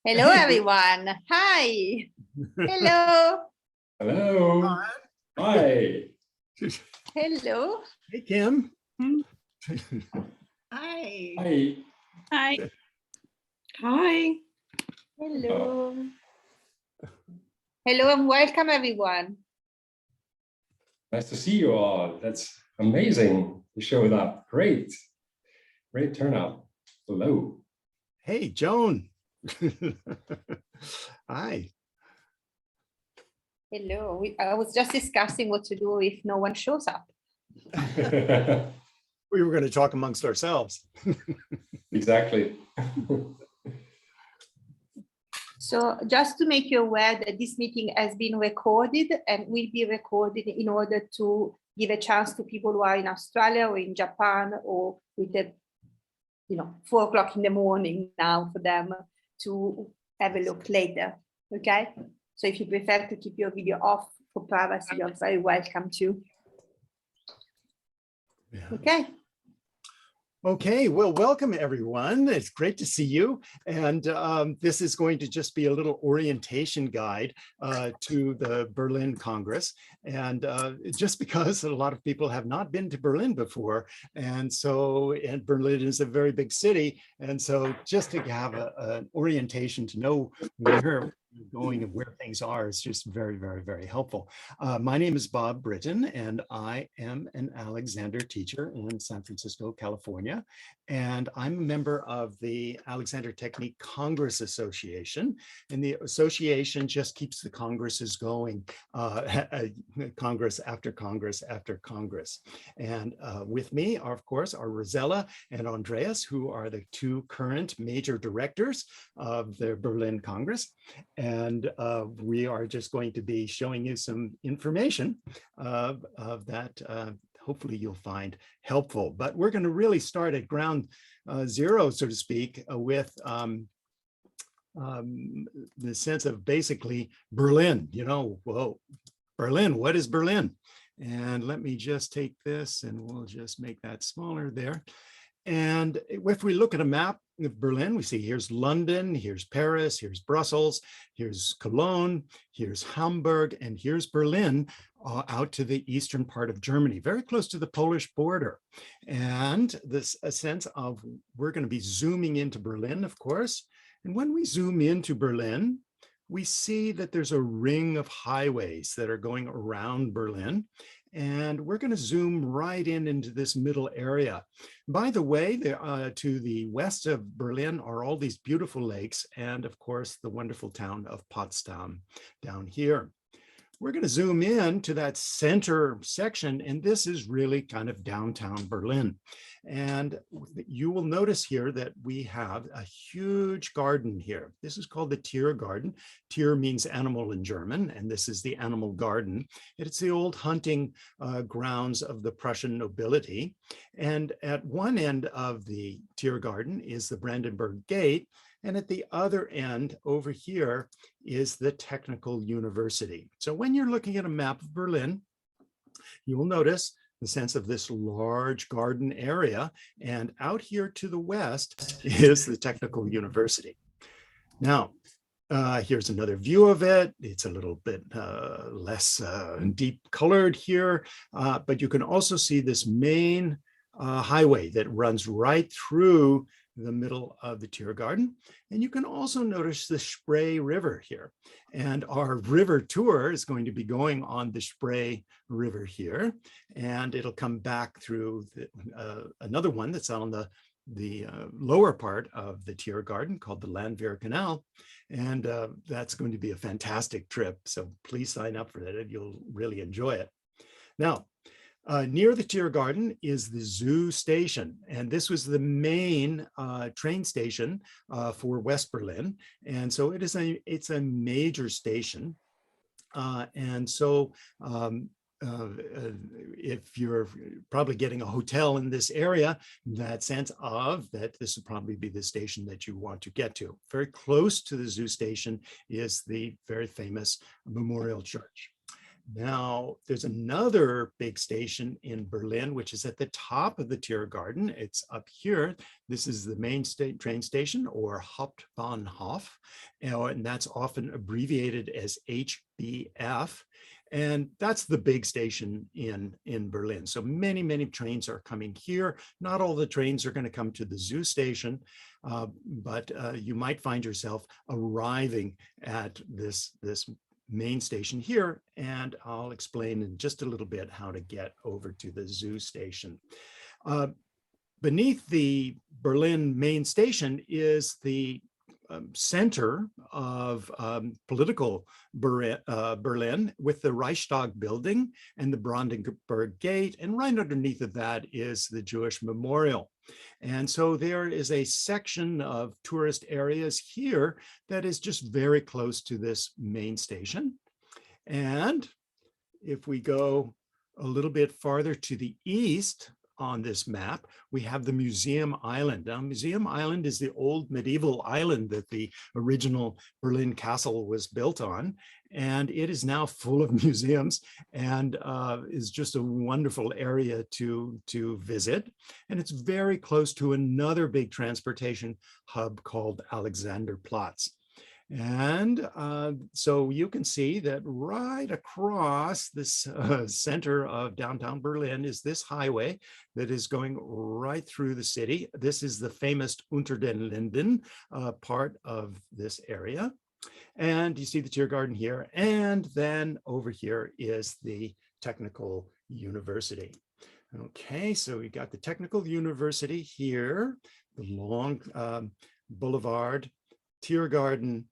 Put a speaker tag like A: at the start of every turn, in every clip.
A: Hello, everyone. Hi. Hello.
B: Hello. Hi.
A: Hello.
C: Hey, Kim.
A: Hi.
B: Hi.
D: Hi. Hi.
A: Hello. Hello and welcome, everyone.
B: Nice to see you all. That's amazing. You showed up. Great. Great turnout. Hello.
C: Hey, Joan. Hi.
A: Hello. I was just discussing what to do if no one shows up.
C: We were going to talk amongst ourselves.
B: Exactly.
A: So just to make you aware that this meeting has been recorded and will be recorded in order to give a chance to people who are in Australia or in Japan or with the 4 o'clock in the morning now for them to have a look later. Okay, so if you prefer to keep your video off for privacy, you're very welcome to. Okay.
C: Okay, well, welcome everyone. It's great to see you. And this is going to just be a little orientation guide to the Berlin Congress. And just because a lot of people have not been to Berlin before. And Berlin is a very big city. And so just to have an orientation to know where you're going and where things are is just very, very, very helpful. My name is Bob Britton, and I am an Alexander teacher in San Francisco, California. And I'm a member of the Alexander Technique Congress Association. And the association just keeps the congresses going, Congress after Congress after Congress. And with me, of course, are Rossella and Andreas, who are the two current major directors of the Berlin Congress. And we are just going to be showing you some information of that hopefully you'll find helpful. But we're going to really start at ground zero, so to speak, with the sense of basically Berlin. Whoa, Berlin, what is Berlin? And let me just take this and we'll just make that smaller there. And if we look at a map of Berlin, we see here's London, here's Paris, here's Brussels, here's Cologne, here's Hamburg, and here's Berlin out to the eastern part of Germany, very close to the Polish border. And this a sense of we're going to be zooming into Berlin, of course. And when we zoom into Berlin, we see that there's a ring of highways that are going around Berlin. And we're going to zoom right into this middle area. By the way, to the west of Berlin are all these beautiful lakes and, of course, the wonderful town of Potsdam down here. We're going to zoom in to that center section, and this is really kind of downtown Berlin. And you will notice here that we have a huge garden here. This is called the Tiergarten. Tier means animal in German, and this is the animal garden. It's the old hunting grounds of the Prussian nobility. And at one end of the Tiergarten is the Brandenburg Gate. And at the other end over here is the Technical University. So when you're looking at a map of Berlin, you will notice the sense of this large garden area. And out here to the west is the Technical University. Now, here's another view of it. It's a little bit less deep colored here, but you can also see this main highway that runs right through the middle of the Tiergarten. And you can also notice the Spree River here. And our river tour is going to be going on the Spree River here. And it'll come back through another one that's on the lower part of the Tiergarten called the Landwehr Canal. And that's going to be a fantastic trip. So please sign up for that. You'll really enjoy it. Now, near the Tiergarten is the Zoo Station, and this was the main train station for West Berlin, and so it's a major station, and so if you're probably getting a hotel in this area, that sense of that this would probably be the station that you want to get to. Very close to the Zoo Station is the very famous Memorial Church. Now, there's another big station in Berlin, which is at the top of the Tiergarten. It's up here. This is the main train station, or Hauptbahnhof, and that's often abbreviated as HBF. And that's the big station in Berlin. So many, many trains are coming here. Not all the trains are going to come to the zoo station, but you might find yourself arriving at this main station here, and I'll explain in just a little bit how to get over to the zoo station. Beneath the Berlin main station is the center of political Berlin, with the Reichstag building and the Brandenburg Gate, and right underneath of that is the Jewish Memorial. And so there is a section of tourist areas here that is just very close to this main station. And if we go a little bit farther to the east on this map, we have the Museum Island. Now, Museum Island is the old medieval island that the original Berlin Castle was built on, and it is now full of museums and is just a wonderful area to visit. And it's very close to another big transportation hub called Alexanderplatz. And so you can see that right across this center of downtown Berlin is this highway that is going right through the city. This is the famous Unter den Linden part of this area. And you see the Tiergarten here. And then over here is the Technical University. Okay, so we got the Technical University here, the long boulevard, Tiergarten,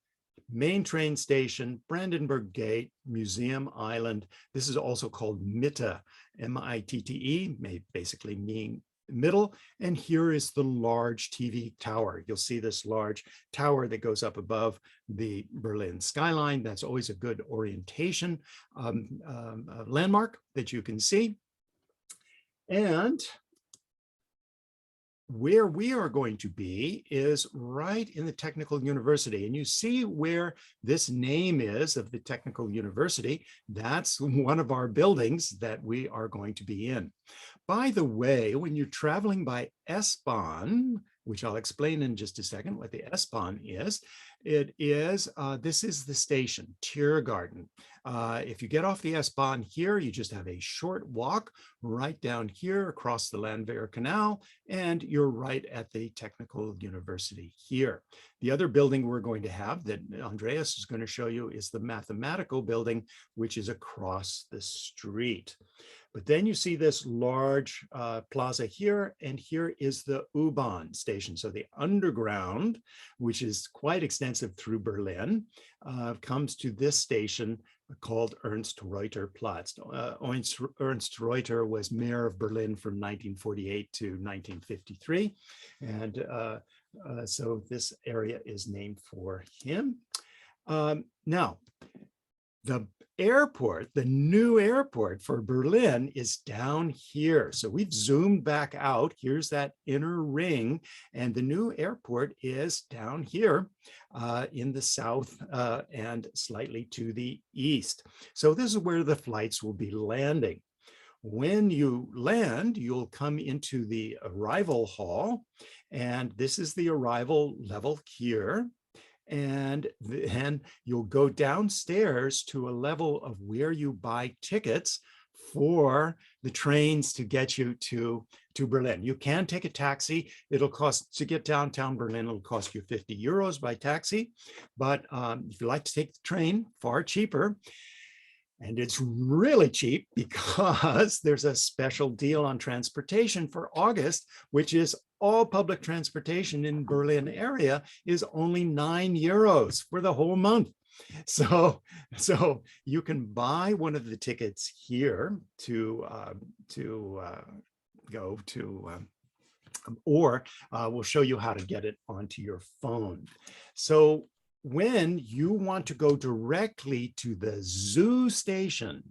C: main train station, Brandenburg Gate, Museum Island. This is also called Mitte, M-I-T-T-E, basically meaning middle. And here is the large TV tower. You'll see this large tower that goes up above the Berlin skyline. That's always a good orientation landmark that you can see. And where we are going to be is right in the Technical University. And you see where this name is of the Technical University. That's one of our buildings that we are going to be in. By the way, when you're traveling by S-Bahn, which I'll explain in just a second what the S-Bahn is, this is the station, Tiergarten. If you get off the S-Bahn here, you just have a short walk right down here across the Landwehr Canal, and you're right at the Technical University here. The other building we're going to have that Andreas is going to show you is the mathematical building, which is across the street. But then you see this large plaza here, and here is the U-Bahn station. So the underground, which is quite extensive through Berlin, comes to this station called Ernst Reuter Platz. Ernst Reuter was mayor of Berlin from 1948 to 1953. And so this area is named for him. Now, the airport, the new airport for Berlin is down here. So we've zoomed back out. Here's that inner ring, and the new airport is down here in the south and slightly to the east. So this is where the flights will be landing. When you land, you'll come into the arrival hall, and this is the arrival level here. And then you'll go downstairs to a level of where you buy tickets for the trains to get you to Berlin. You can take a taxi. It'll cost, to get downtown Berlin, it'll cost you 50 euros by taxi. But if you like to take the train, far cheaper. And it's really cheap because there's a special deal on transportation for August, which is all public transportation in Berlin area is only 9 euros for the whole month. So you can buy one of the tickets here to go to, or we'll show you how to get it onto your phone. So when you want to go directly to the zoo station,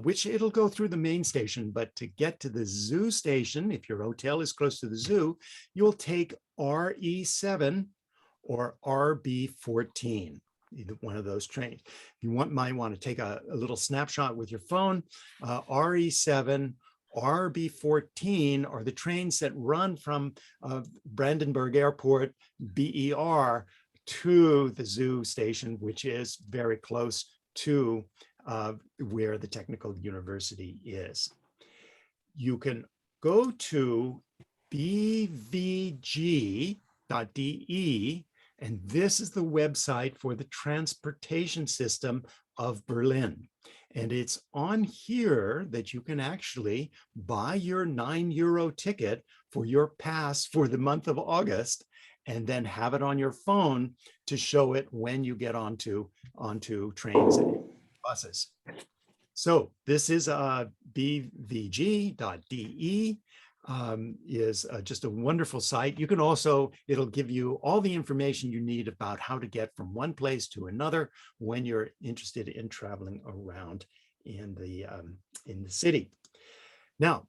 C: which it'll go through the main station, but to get to the zoo station, if your hotel is close to the zoo, you'll take RE7 or RB14. either one of those trains. You might want to take a little snapshot with your phone. RE7, RB14 are the trains that run from Brandenburg Airport, BER, to the zoo station, which is very close to where the technical university is. You can go to bvg.de, and this is the website for the transportation system of Berlin. And it's on here that you can actually buy your €9 ticket for your pass for the month of August, and then have it on your phone to show it when you get onto trains and buses. So this is bvg.de. Is just a wonderful site. You can also, it'll give you all the information you need about how to get from one place to another when you're interested in traveling around in the city. Now,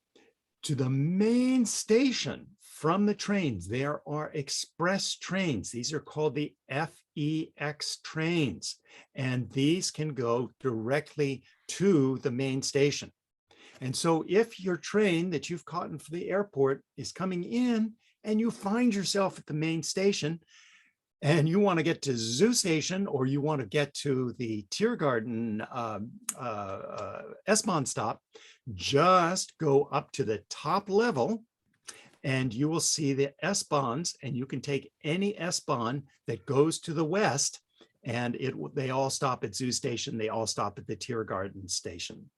C: to the main station from the trains, there are express trains. These are called the FEX trains, and these can go directly to the main station. And so if your train that you've caught from the airport is coming in and you find yourself at the main station and you want to get to Zoo Station, or you want to get to the Tiergarten S-Bahn stop, just go up to the top level and you will see the S-Bahns, and you can take any S-Bahn that goes to the west, and they all stop at Zoo Station, they all stop at the Tiergarten station.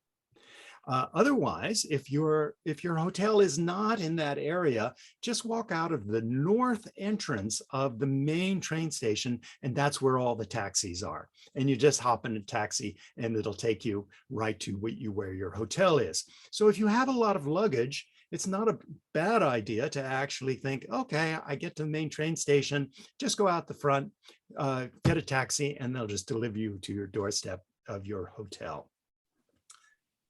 C: Otherwise, if your hotel is not in that area, just walk out of the north entrance of the main train station, and that's where all the taxis are. And you just hop in a taxi and it'll take you right to where your hotel is. So if you have a lot of luggage, it's not a bad idea to actually think, okay, I get to the main train station, just go out the front, get a taxi, and they'll just deliver you to your doorstep of your hotel.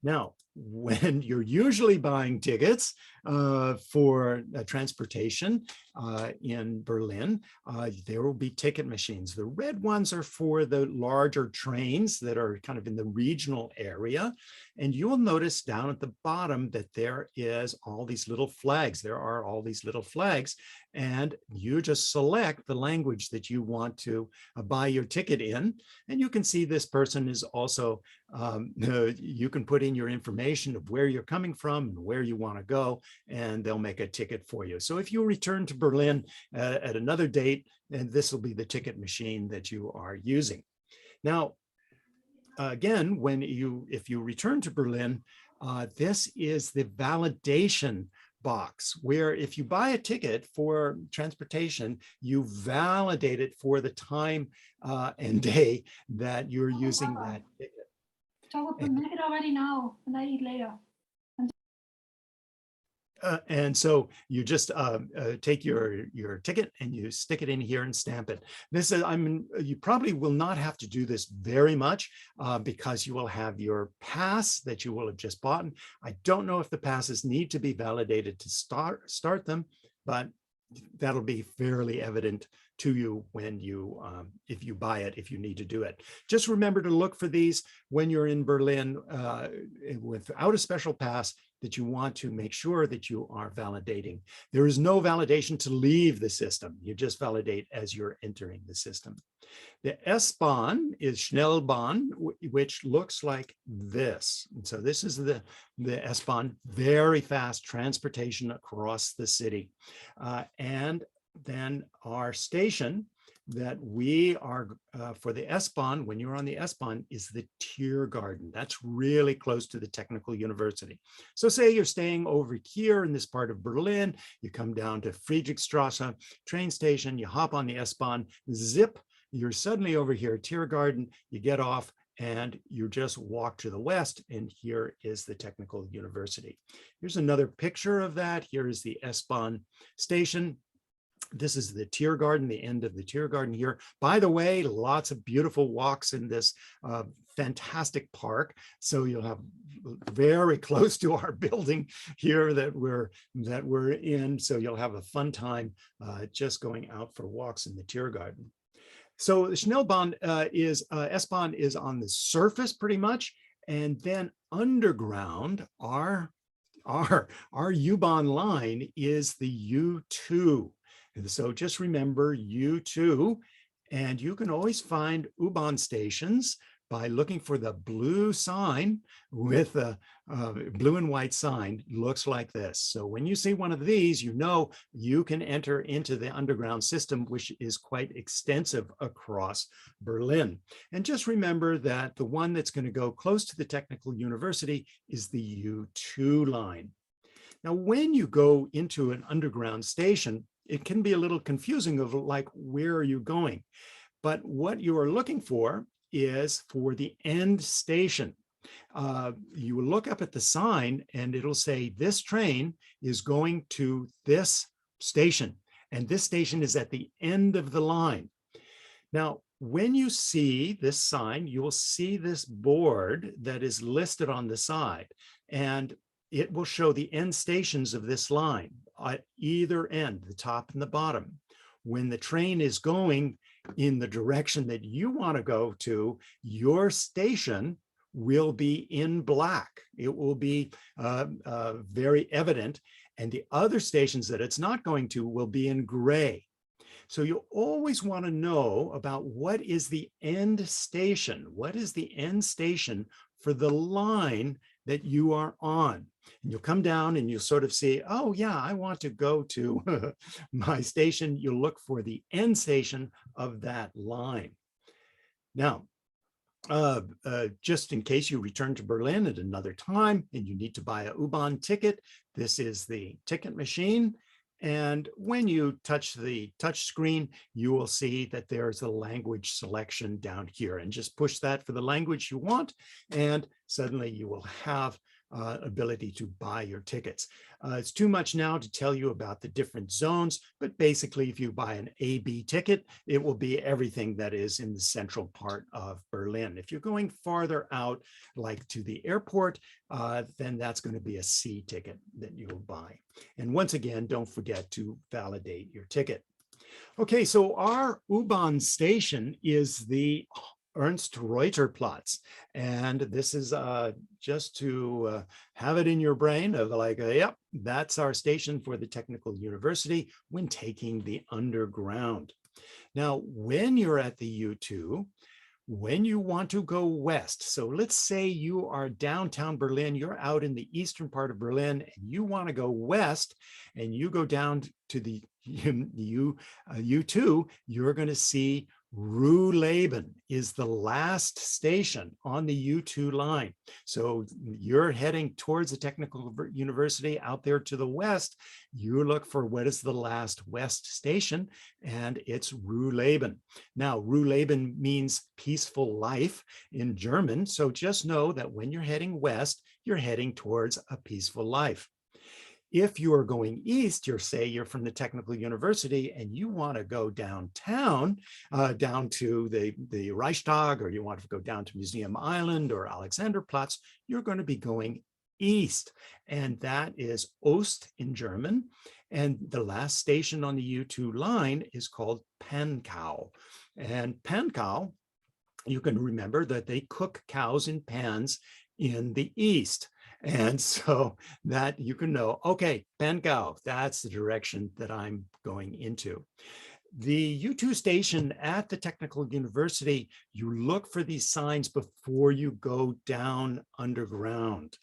C: Now, when you're usually buying tickets for transportation in Berlin, there will be ticket machines. The red ones are for the larger trains that are kind of in the regional area. And you'll notice down at the bottom that there is all these little flags. There are all these little flags, and you just select the language that you want to buy your ticket in. And you can see this person is also, you can put in your information of where you're coming from and where you want to go, and they'll make a ticket for you. So if you return to Berlin at another date, and this will be the ticket machine that you are using. Now, again, if you return to Berlin, this is the validation box, where if you buy a ticket for transportation, you validate it for the time and day that you're using that ticket.
E: Make it already now, and I eat later.
C: And so you just take your ticket and you stick it in here and stamp it. This is, you probably will not have to do this very much because you will have your pass that you will have just bought. I don't know if the passes need to be validated to start them, but that'll be fairly evident to you when you, if you buy it, if you need to do it. Just remember to look for these when you're in Berlin without a special pass, that you want to make sure that you are validating. There is no validation to leave the system. You just validate as you're entering the system. The S-Bahn is Schnellbahn, which looks like this. And so this is the S-Bahn, very fast transportation across the city. And then our station that we are for the S-Bahn, when you're on the S-Bahn, is the Tiergarten. That's really close to the technical university. So say you're staying over here in this part of Berlin, you come down to Friedrichstraße train station, you hop on the S-Bahn, zip, you're suddenly over here at Tiergarten, you get off and you just walk to the west, and here is the technical university. Here's another picture of that. Here is the S-Bahn station. This is the Tiergarten, the end of the Tiergarten here. By the way, lots of beautiful walks in this fantastic park. So you'll have very close to our building here that we're in. So you'll have a fun time just going out for walks in the Tiergarten. So the Schnellbahn S-Bahn is on the surface pretty much, and then underground, our U-Bahn line is the U2. And so just remember U2, and you can always find U-Bahn stations by looking for the blue sign with a blue and white sign. Looks like this. So when you see one of these, you know you can enter into the underground system, which is quite extensive across Berlin. And just remember that the one that's going to go close to the Technical University is the U2 line. Now, when you go into an underground station, it can be a little confusing of like, where are you going? But what you are looking for is for the end station. You will look up at the sign and it'll say this train is going to this station, and this station is at the end of the line. Now, when you see this sign, you will see this board that is listed on the side, and it will show the end stations of this line at either end, the top and the bottom. When the train is going in the direction that you want to go to, your station will be in black. It will be very evident, and the other stations that it's not going to will be in gray. So you always want to know about what is the end station. What is the end station for the line that you are on? And you'll come down and you'll sort of see, oh yeah, I want to go to my station. You'll look for the end station of that line. Now, just in case you return to Berlin at another time and you need to buy a U-Bahn ticket, this is the ticket machine. And when you touch the touch screen, you will see that there's a language selection down here, and just push that for the language you want, and suddenly you will have ability to buy your tickets. It's too much now to tell you about the different zones, but basically if you buy an AB ticket, it will be everything that is in the central part of Berlin. If you're going farther out, like to the airport, then that's going to be a C ticket that you will buy. And once again, don't forget to validate your ticket. Okay, so our U-Bahn station is the Ernst Reuter Platz. And this is just to have it in your brain of like, yep, that's our station for the Technical University when taking the underground. Now, when you're at the U2, when you want to go west, so let's say you are downtown Berlin, you're out in the eastern part of Berlin, and you want to go west, and you go down to the U2, you're going to see Ruhleben is the last station on the U2 line. So you're heading towards the Technical University out there to the west. You look for what is the last west station, and it's Ruhleben. Now, Ruhleben means peaceful life in German. So just know that when you're heading west, you're heading towards a peaceful life. If you are going east, you're from the Technical University and you want to go downtown, down to the Reichstag, or you want to go down to Museum Island or Alexanderplatz, you're going to be going east. And that is Ost in German. And the last station on the U2 line is called Pankow. And Pankow, you can remember that they cook cows in pans in the east. And so that you can know, okay, Pankow, that's the direction that I'm going into. The U2 station at the Technical University, you look for these signs before you go down underground.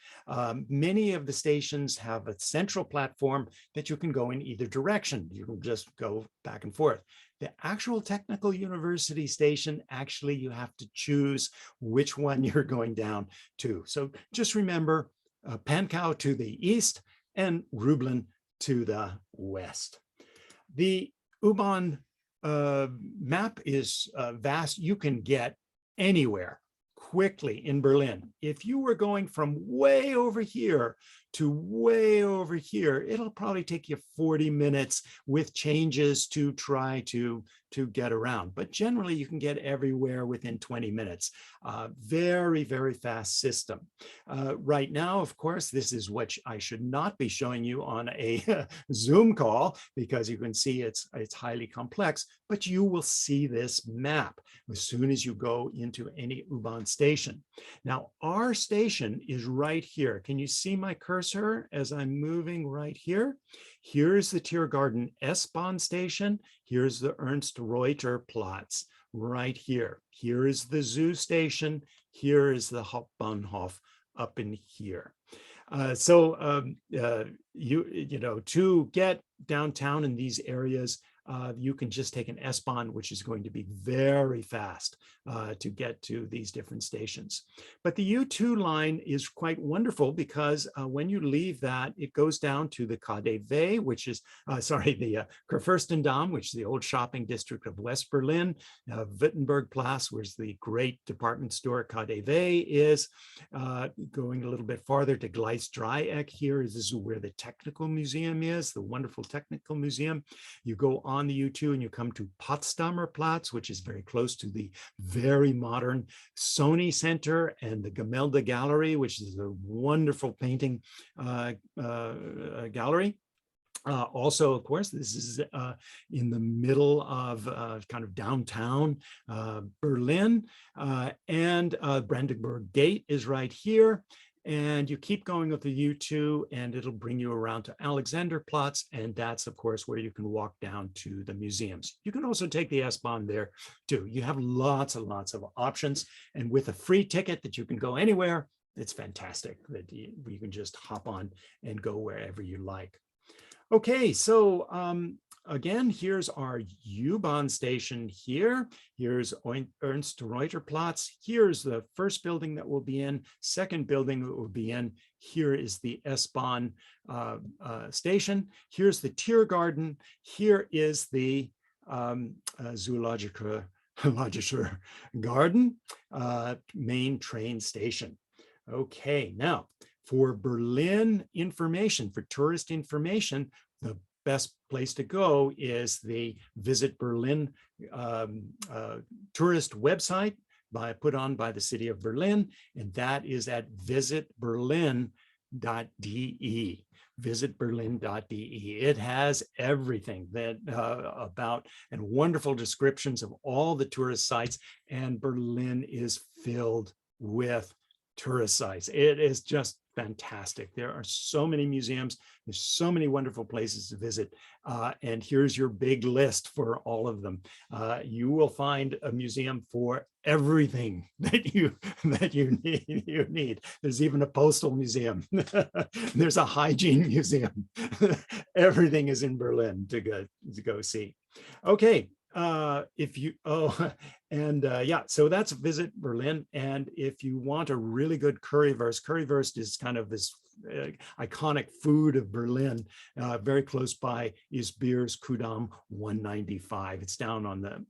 C: Many of the stations have a central platform that you can go in either direction. You can just go back and forth. The actual Technical University station, actually, you have to choose which one you're going down to. So just remember, Pankow to the east and Ruhleben to the west. The U-Bahn map is vast. You can get anywhere quickly in Berlin. If you were going from way over here to way over here, it'll probably take you 40 minutes with changes to try to get around. But generally, you can get everywhere within 20 minutes. Very, very fast system. Right now, of course, this is what I should not be showing you on a Zoom call, because you can see it's highly complex, but you will see this map as soon as you go into any U-Bahn station. Now, our station is right here. Can you see my cursor as I'm moving right here? Here's the Tiergarten S-Bahn station. Here's the Ernst Reuter Platz right here. Here is the Zoo station. Here is the Hauptbahnhof up in here. You know, to get downtown in these areas, you can just take an S-Bahn, which is going to be very fast to get to these different stations. But the U2 line is quite wonderful because when you leave that, it goes down to the KaDeWe, which is, the Kurfürstendamm, which is the old shopping district of West Berlin, Wittenbergplatz, where's the great department store KaDeWe is. Going a little bit farther to Gleisdreieck here, this is where the technical museum is, the wonderful technical museum. You go on the U2 and you come to Potsdamer Platz, which is very close to the very modern Sony Center and the Gemälde Gallery, which is a wonderful painting gallery. Also, of course, this is in the middle of kind of downtown Berlin, and Brandenburg Gate is right here. And you keep going with the U2 and it'll bring you around to Alexanderplatz. And that's, of course, where you can walk down to the museums. You can also take the S-Bahn there too. You have lots and lots of options. And with a free ticket that you can go anywhere, it's fantastic that you can just hop on and go wherever you like. Okay, so again, here's our U-Bahn station here. Here's Ernst Reuter Platz. Here's the first building that we'll be in, second building that we'll be in. Here is the S-Bahn station. Here's the Tiergarten. Here is the Zoologischer Garden main train station. Okay, now for Berlin information, for tourist information, the best place to go is the Visit Berlin tourist website put on by the city of Berlin, and that is at visitberlin.de. visitberlin.de. It has everything that about and wonderful descriptions of all the tourist sites, and Berlin is filled with tourist sites. It is just fantastic. There are so many museums. There's so many wonderful places to visit. And here's your big list for all of them. You will find a museum for everything that you need. There's even a postal museum. There's a hygiene museum. Everything is in Berlin to go see. Okay. Yeah, so that's Visit Berlin. And if you want a really good currywurst is kind of this iconic food of Berlin. Very close by is Beers Kudamm 195. It's down on the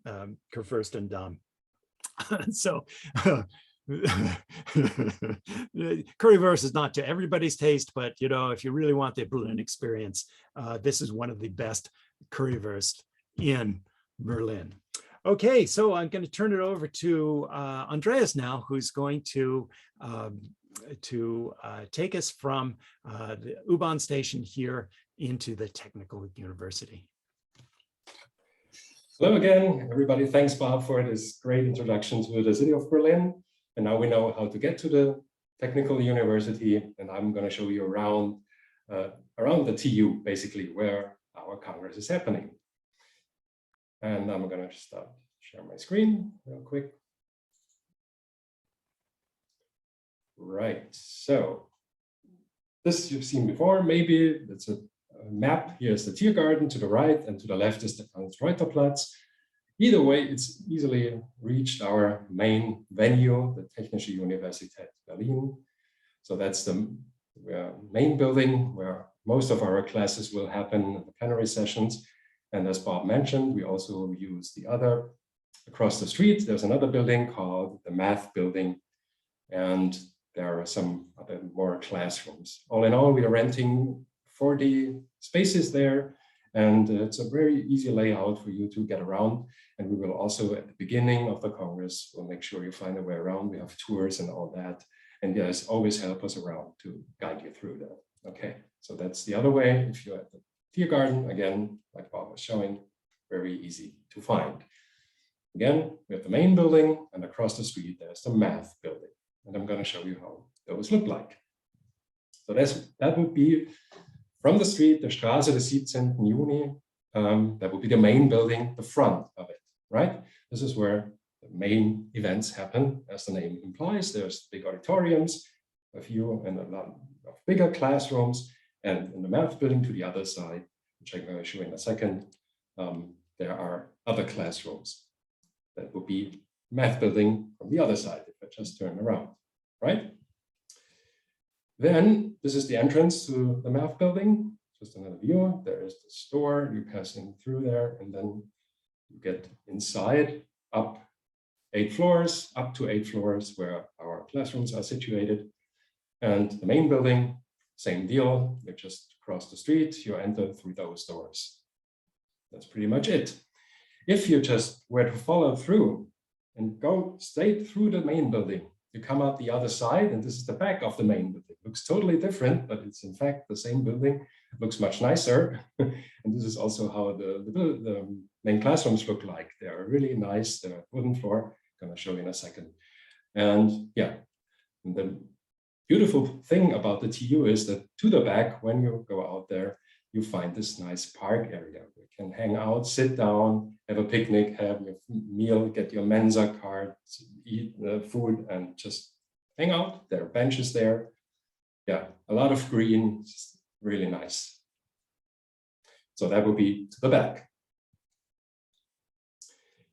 C: Kurfürstendamm. So currywurst is not to everybody's taste, but you know, if you really want the Berlin experience, this is one of the best currywurst in Berlin. Okay, so I'm going to turn it over to Andreas now, who's going to take us from the U-Bahn station here into the Technical University.
B: Hello again, everybody. Thanks, Bob, for this great introduction to the city of Berlin. And now we know how to get to the Technical University, and I'm going to show you around the TU, basically, where our Congress is happening. And I'm going to start share my screen real quick. Right, so this you've seen before, maybe it's a map. Here's the Tiergarten to the right, and to the left is the Ernst Reuter Platz. Either way, it's easily reached our main venue, the Technische Universität Berlin. So that's the main building where most of our classes will happen, the plenary sessions. And as Bob mentioned, we also use the other across the street. There's another building called the Math Building. And there are some other more classrooms. All in all, we are renting 40 spaces there, and it's a very easy layout for you to get around. And we will also, at the beginning of the Congress, we'll make sure you find a way around. We have tours and all that. And guys, always help us around to guide you through that. Okay, so that's the other way. If you're at the Tiergarten, again, like Bob was showing, very easy to find. Again, we have the main building, and across the street, there's the math building. And I'm going to show you how those look like. So that would be from the street, the Straße des 17. Juni. That would be the main building, the front of it, right? This is where the main events happen, as the name implies. There's big auditoriums, a few and a lot of bigger classrooms, and in the math building to the other side, which I'm going to show in a second, there are other classrooms. That would be math building from the other side, if I just turn around, right? Then this is the entrance to the math building. Just another view. There is the store. You're passing through there, and then you get inside up to 8 floors where our classrooms are situated. And the main building, same deal. You just cross the street. You enter through those doors. That's pretty much it. If you just were to follow through and go straight through the main building, you come out the other side, and this is the back of the main building. It looks totally different, but it's in fact the same building. It looks much nicer. And this is also how the main classrooms look like. They are really nice. They're wooden floor. I'm going to show you in a second. And yeah, and the beautiful thing about the TU is that to the back, when you go out there, you find this nice park area. You can hang out, sit down, have a picnic, have your meal, get your Mensa card, eat the food, and just hang out. There are benches there. Yeah, a lot of green, just really nice. So that would be to the back.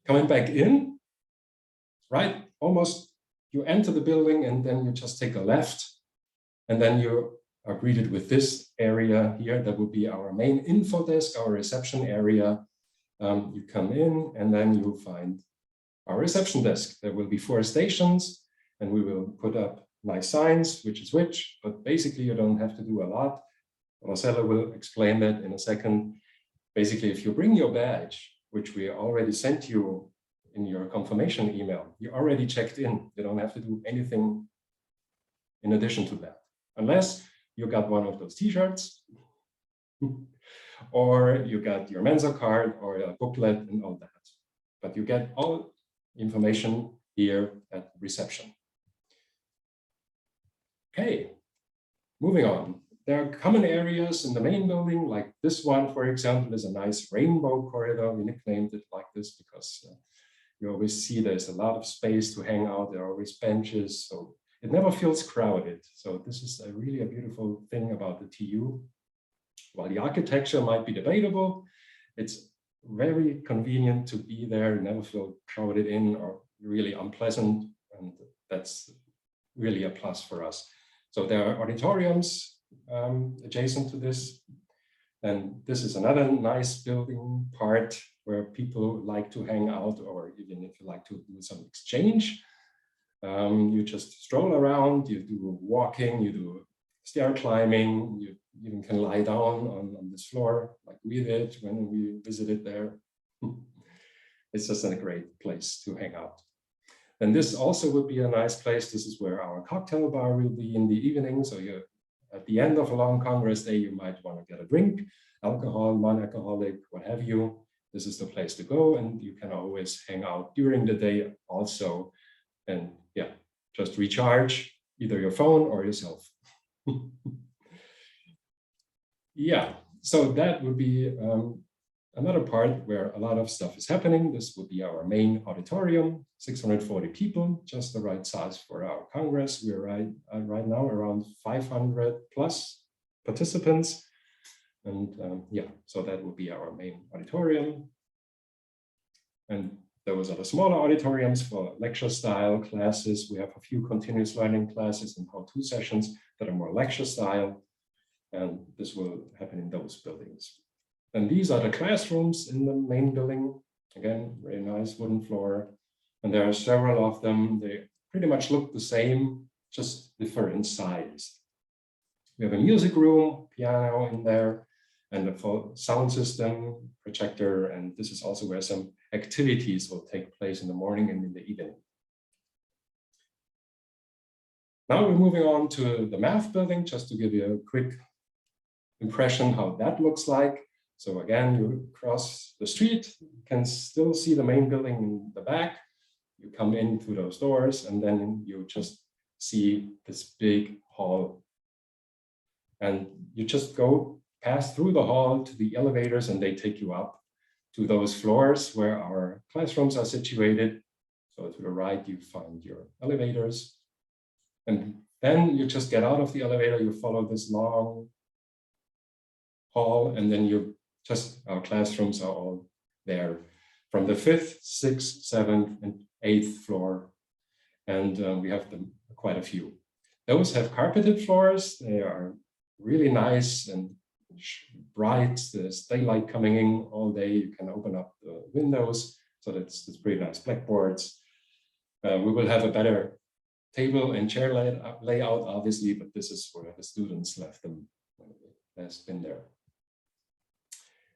B: Coming back in, right, almost you enter the building and then you just take a left, and then you are greeted with this area here. That would be our main info desk, our reception area. You come in and then you find our reception desk. There will be 4 stations, and we will put up nice signs, which is which, but basically you don't have to do a lot. Rossella will explain that in a second. Basically, if you bring your badge, which we already sent you in your confirmation email, you already checked in. You don't have to do anything in addition to that, unless you got one of those t-shirts or you got your Mensa card or a booklet and all that. But you get all information here at reception. Okay, moving on. There are common areas in the main building, like this one, for example, is a nice rainbow corridor. We nicknamed it like this because you always see there's a lot of space to hang out. There are always benches, so it never feels crowded. So this is really a beautiful thing about the TU. While the architecture might be debatable, it's very convenient to be there, never feel crowded in or really unpleasant. And that's really a plus for us. So there are auditoriums adjacent to this. And this is another nice building part where people like to hang out, or even if you like to do some exchange. You just stroll around, you do walking, you do stair climbing, you even can lie down on this floor like we did when we visited there. It's just a great place to hang out. And this also would be a nice place. This is where our cocktail bar will be in the evening. So you, at the end of a long Congress day, you might want to get a drink, alcohol, non-alcoholic, what have you. This is the place to go, and you can always hang out during the day also. And yeah, just recharge either your phone or yourself. Yeah, so that would be another part where a lot of stuff is happening. This would be our main auditorium, 640 people, just the right size for our Congress. We're right now around 500 plus participants. And yeah, so that would be our main auditorium. And those are the smaller auditoriums for lecture style classes. We have a few continuous learning classes and how-to sessions that are more lecture style. And this will happen in those buildings. And these are the classrooms in the main building. Again, very nice wooden floor. And there are several of them. They pretty much look the same. just differ in size. We have a music room, piano in there, and a full sound system, projector, and this is also where some activities will take place in the morning and in the evening. Now we're moving on to the math building, just to give you a quick impression how that looks like. So again, you cross the street, you can still see the main building in the back. You come in through those doors and then you just see this big hall. And you just pass through the hall to the elevators and they take you up to those floors where our classrooms are situated. So to the right, you find your elevators. And then you just get out of the elevator, you follow this long hall, and then our classrooms are all there from the 5th, 6th, 7th, and 8th floor. And we have them quite a few. Those have carpeted floors. They are really nice and bright. There's daylight coming in all day. You can open up the windows. So that's pretty nice. Blackboards. We will have a better table and chair layout, obviously, but this is where the students left them when they last been there.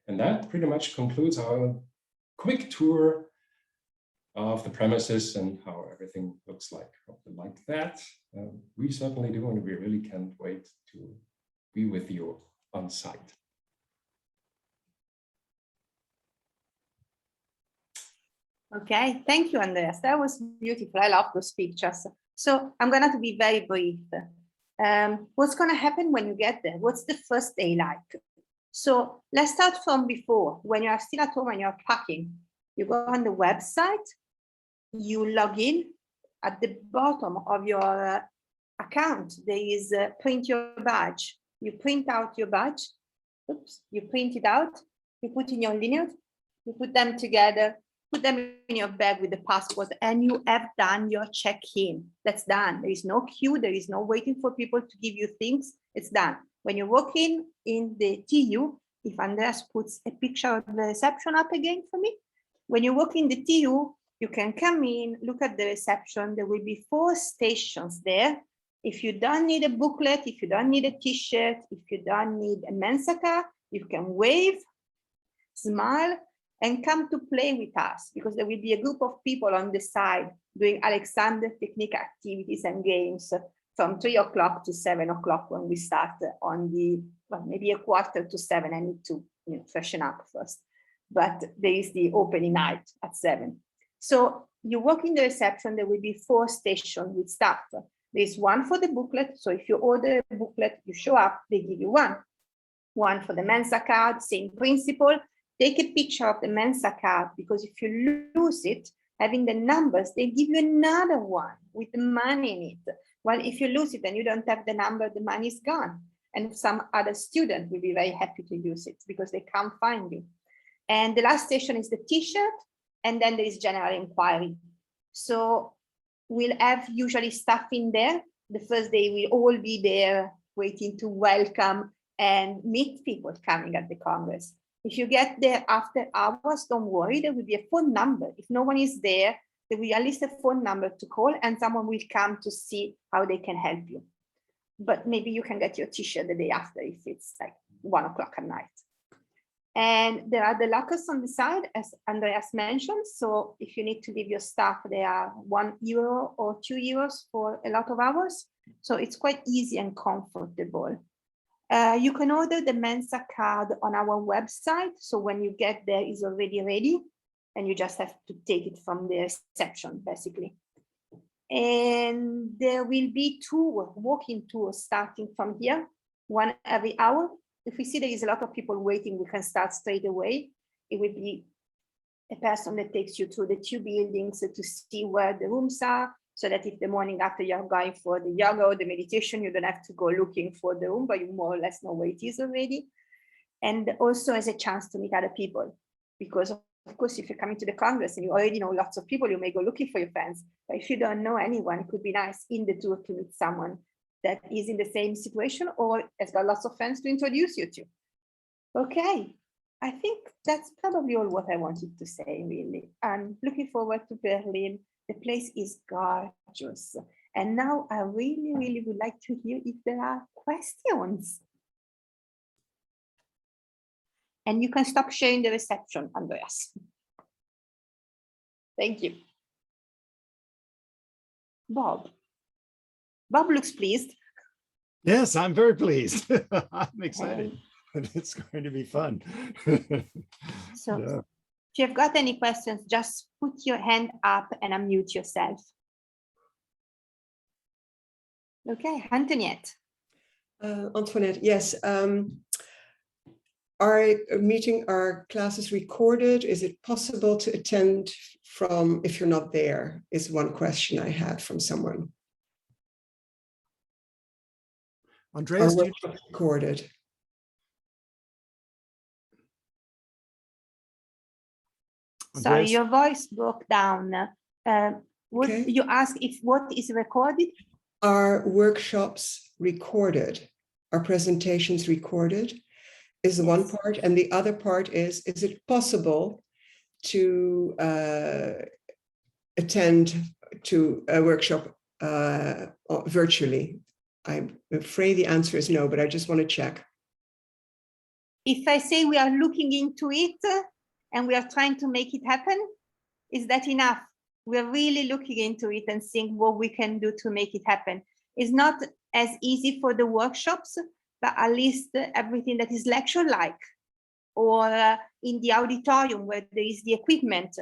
B: And that pretty much concludes our quick tour of the premises and how everything looks like. Hope you like that. We certainly do, and we really can't wait to be with you on site.
A: Okay, thank you, Andreas. That was beautiful. I love those pictures. So I'm going to be very brief. What's going to happen when you get there? What's the first day like? So let's start from before. When you are still at home and you're packing, you go on the website, you log in. At the bottom of your account, there is print your badge. You print out your badge. Oops, you print it out. You put in your lineage. You put them together. Put them in your bag with the passport, and you have done your check-in. That's done. There is no queue. There is no waiting for people to give you things. It's done. When you walk in the TU, if Andreas puts a picture of the reception up again for me, when you walk in the TU, you can come in, look at the reception. There will be 4 stations there. If you don't need a booklet, if you don't need a t-shirt, if you don't need a Mensa card, you can wave, smile, and come to play with us, because there will be a group of people on the side doing Alexander Technique activities and games from 3 o'clock to 7 o'clock when we start on maybe 6:45. I need to freshen up first, but there is the opening night at 7. So you walk in the reception, there will be 4 stations with staff. There's one for the booklet. So if you order a booklet, you show up, they give you one. One for the Mensa card, same principle. Take a picture of the Mensa card, because if you lose it, having the numbers, they give you another one with the money in it. Well, if you lose it and you don't have the number, the money is gone. And some other student will be very happy to use it because they can't find you. And the last station is the t-shirt, and then there is general inquiry. So we'll have usually staff in there. The first day we'll all be there waiting to welcome and meet people coming at the Congress. If you get there after hours, don't worry, there will be a phone number. If no one is there, there will be at least a phone number to call, and someone will come to see how they can help you. But maybe you can get your t-shirt the day after if it's like 1 o'clock at night. And there are the lockers on the side, as Andreas mentioned. So if you need to leave your stuff, they are €1 or €2 for a lot of hours. So it's quite easy and comfortable. You can order the Mensa card on our website. So when you get there, it's already ready, and you just have to take it from the reception, basically. And there will be 2 walking tours starting from here, 1 every hour. If we see there is a lot of people waiting, we can start straight away. It will be a person that takes you through the 2 buildings to see where the rooms are, so that if the morning after you're going for the yoga or the meditation, you don't have to go looking for the room, but you more or less know where it is already. And also as a chance to meet other people, because of course, if you're coming to the Congress and you already know lots of people, you may go looking for your friends. But if you don't know anyone, it could be nice in the tour to meet someone that is in the same situation or has got lots of friends to introduce you to. Okay, I think that's probably all what I wanted to say, really. I'm looking forward to Berlin. The place is gorgeous. And now I really, really would like to hear if there are questions. And you can stop sharing the reception, Andreas. Thank you. Bob. Bob looks pleased.
C: Yes, I'm very pleased. I'm excited. It's going to be fun.
A: So
C: Yeah.
A: if you've got any questions, just put your hand up and unmute yourself. Okay, Antoinette.
F: Antoinette, yes. Our class is recorded. Is it possible to attend from if you're not there? Is one question I had from someone.
C: Andreas,
F: Our workshop recorded.
A: Sorry, your voice broke down. What
F: Okay.
A: you asked if what is recorded?
F: Our workshops recorded, our presentations recorded is the one part. And the other part is it possible to attend to a workshop virtually? I'm afraid the answer is no, but I just want to check.
A: If I say we are looking into it and we are trying to make it happen, is that enough? We're really looking into it and seeing what we can do to make it happen. It's not as easy for the workshops, but at least everything that is lecture-like or in the auditorium where there is the equipment.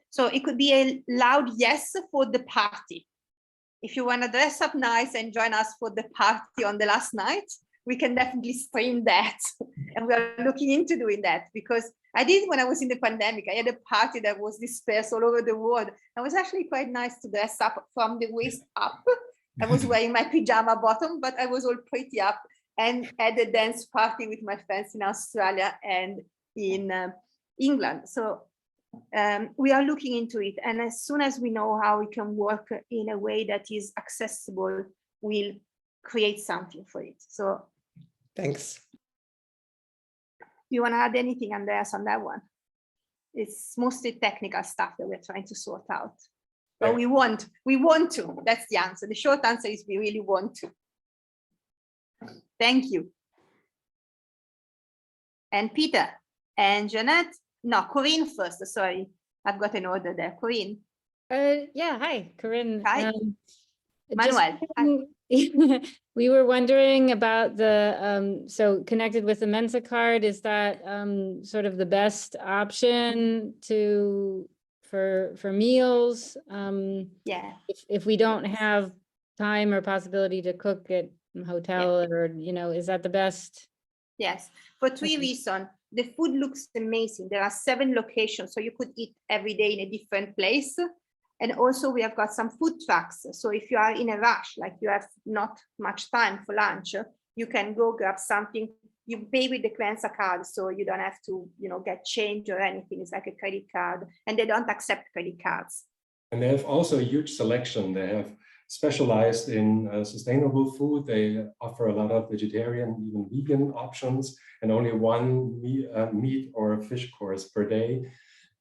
A: So it could be a loud yes for the party. If you want to dress up nice and join us for the party on the last night, we can definitely stream that. And we are looking into doing that because I did when I was in the pandemic. I had a party that was dispersed all over the world. It was actually quite nice to dress up from the waist up. I was wearing my pajama bottom, but I was all pretty up and had a dance party with my friends in Australia and in England. So we are looking into it. And as soon as we know how we can work in a way that is accessible, we'll create something for it. So
F: Thanks.
A: do you want to add anything, Andreas, on that one? It's mostly technical stuff that we're trying to sort out. But we want to. That's the answer. The short answer is we really want to. Thank you. And Peter and Jeanette. No, Corinne first. Sorry, I've got an order there. Corinne.
G: Yeah, hi, Corinne.
A: Hi. Manuel.
G: We were wondering about the, so connected with the Mensa card, is that sort of the best option for meals?
A: Yeah.
G: If we don't have time or possibility to cook at a hotel or, is that the best?
A: Yes, for three reasons. The food looks amazing. There are 7 locations, so you could eat every day in a different place. And also we have got some food trucks. So if you are in a rush, like you have not much time for lunch, you can go grab something. You pay with the Mensa card, so you don't have to, get change or anything. It's like a credit card, and they don't accept credit cards.
B: And they have also a huge selection. They have specialized in sustainable food. They offer a lot of vegetarian, even vegan options, and only one meat or fish course per day.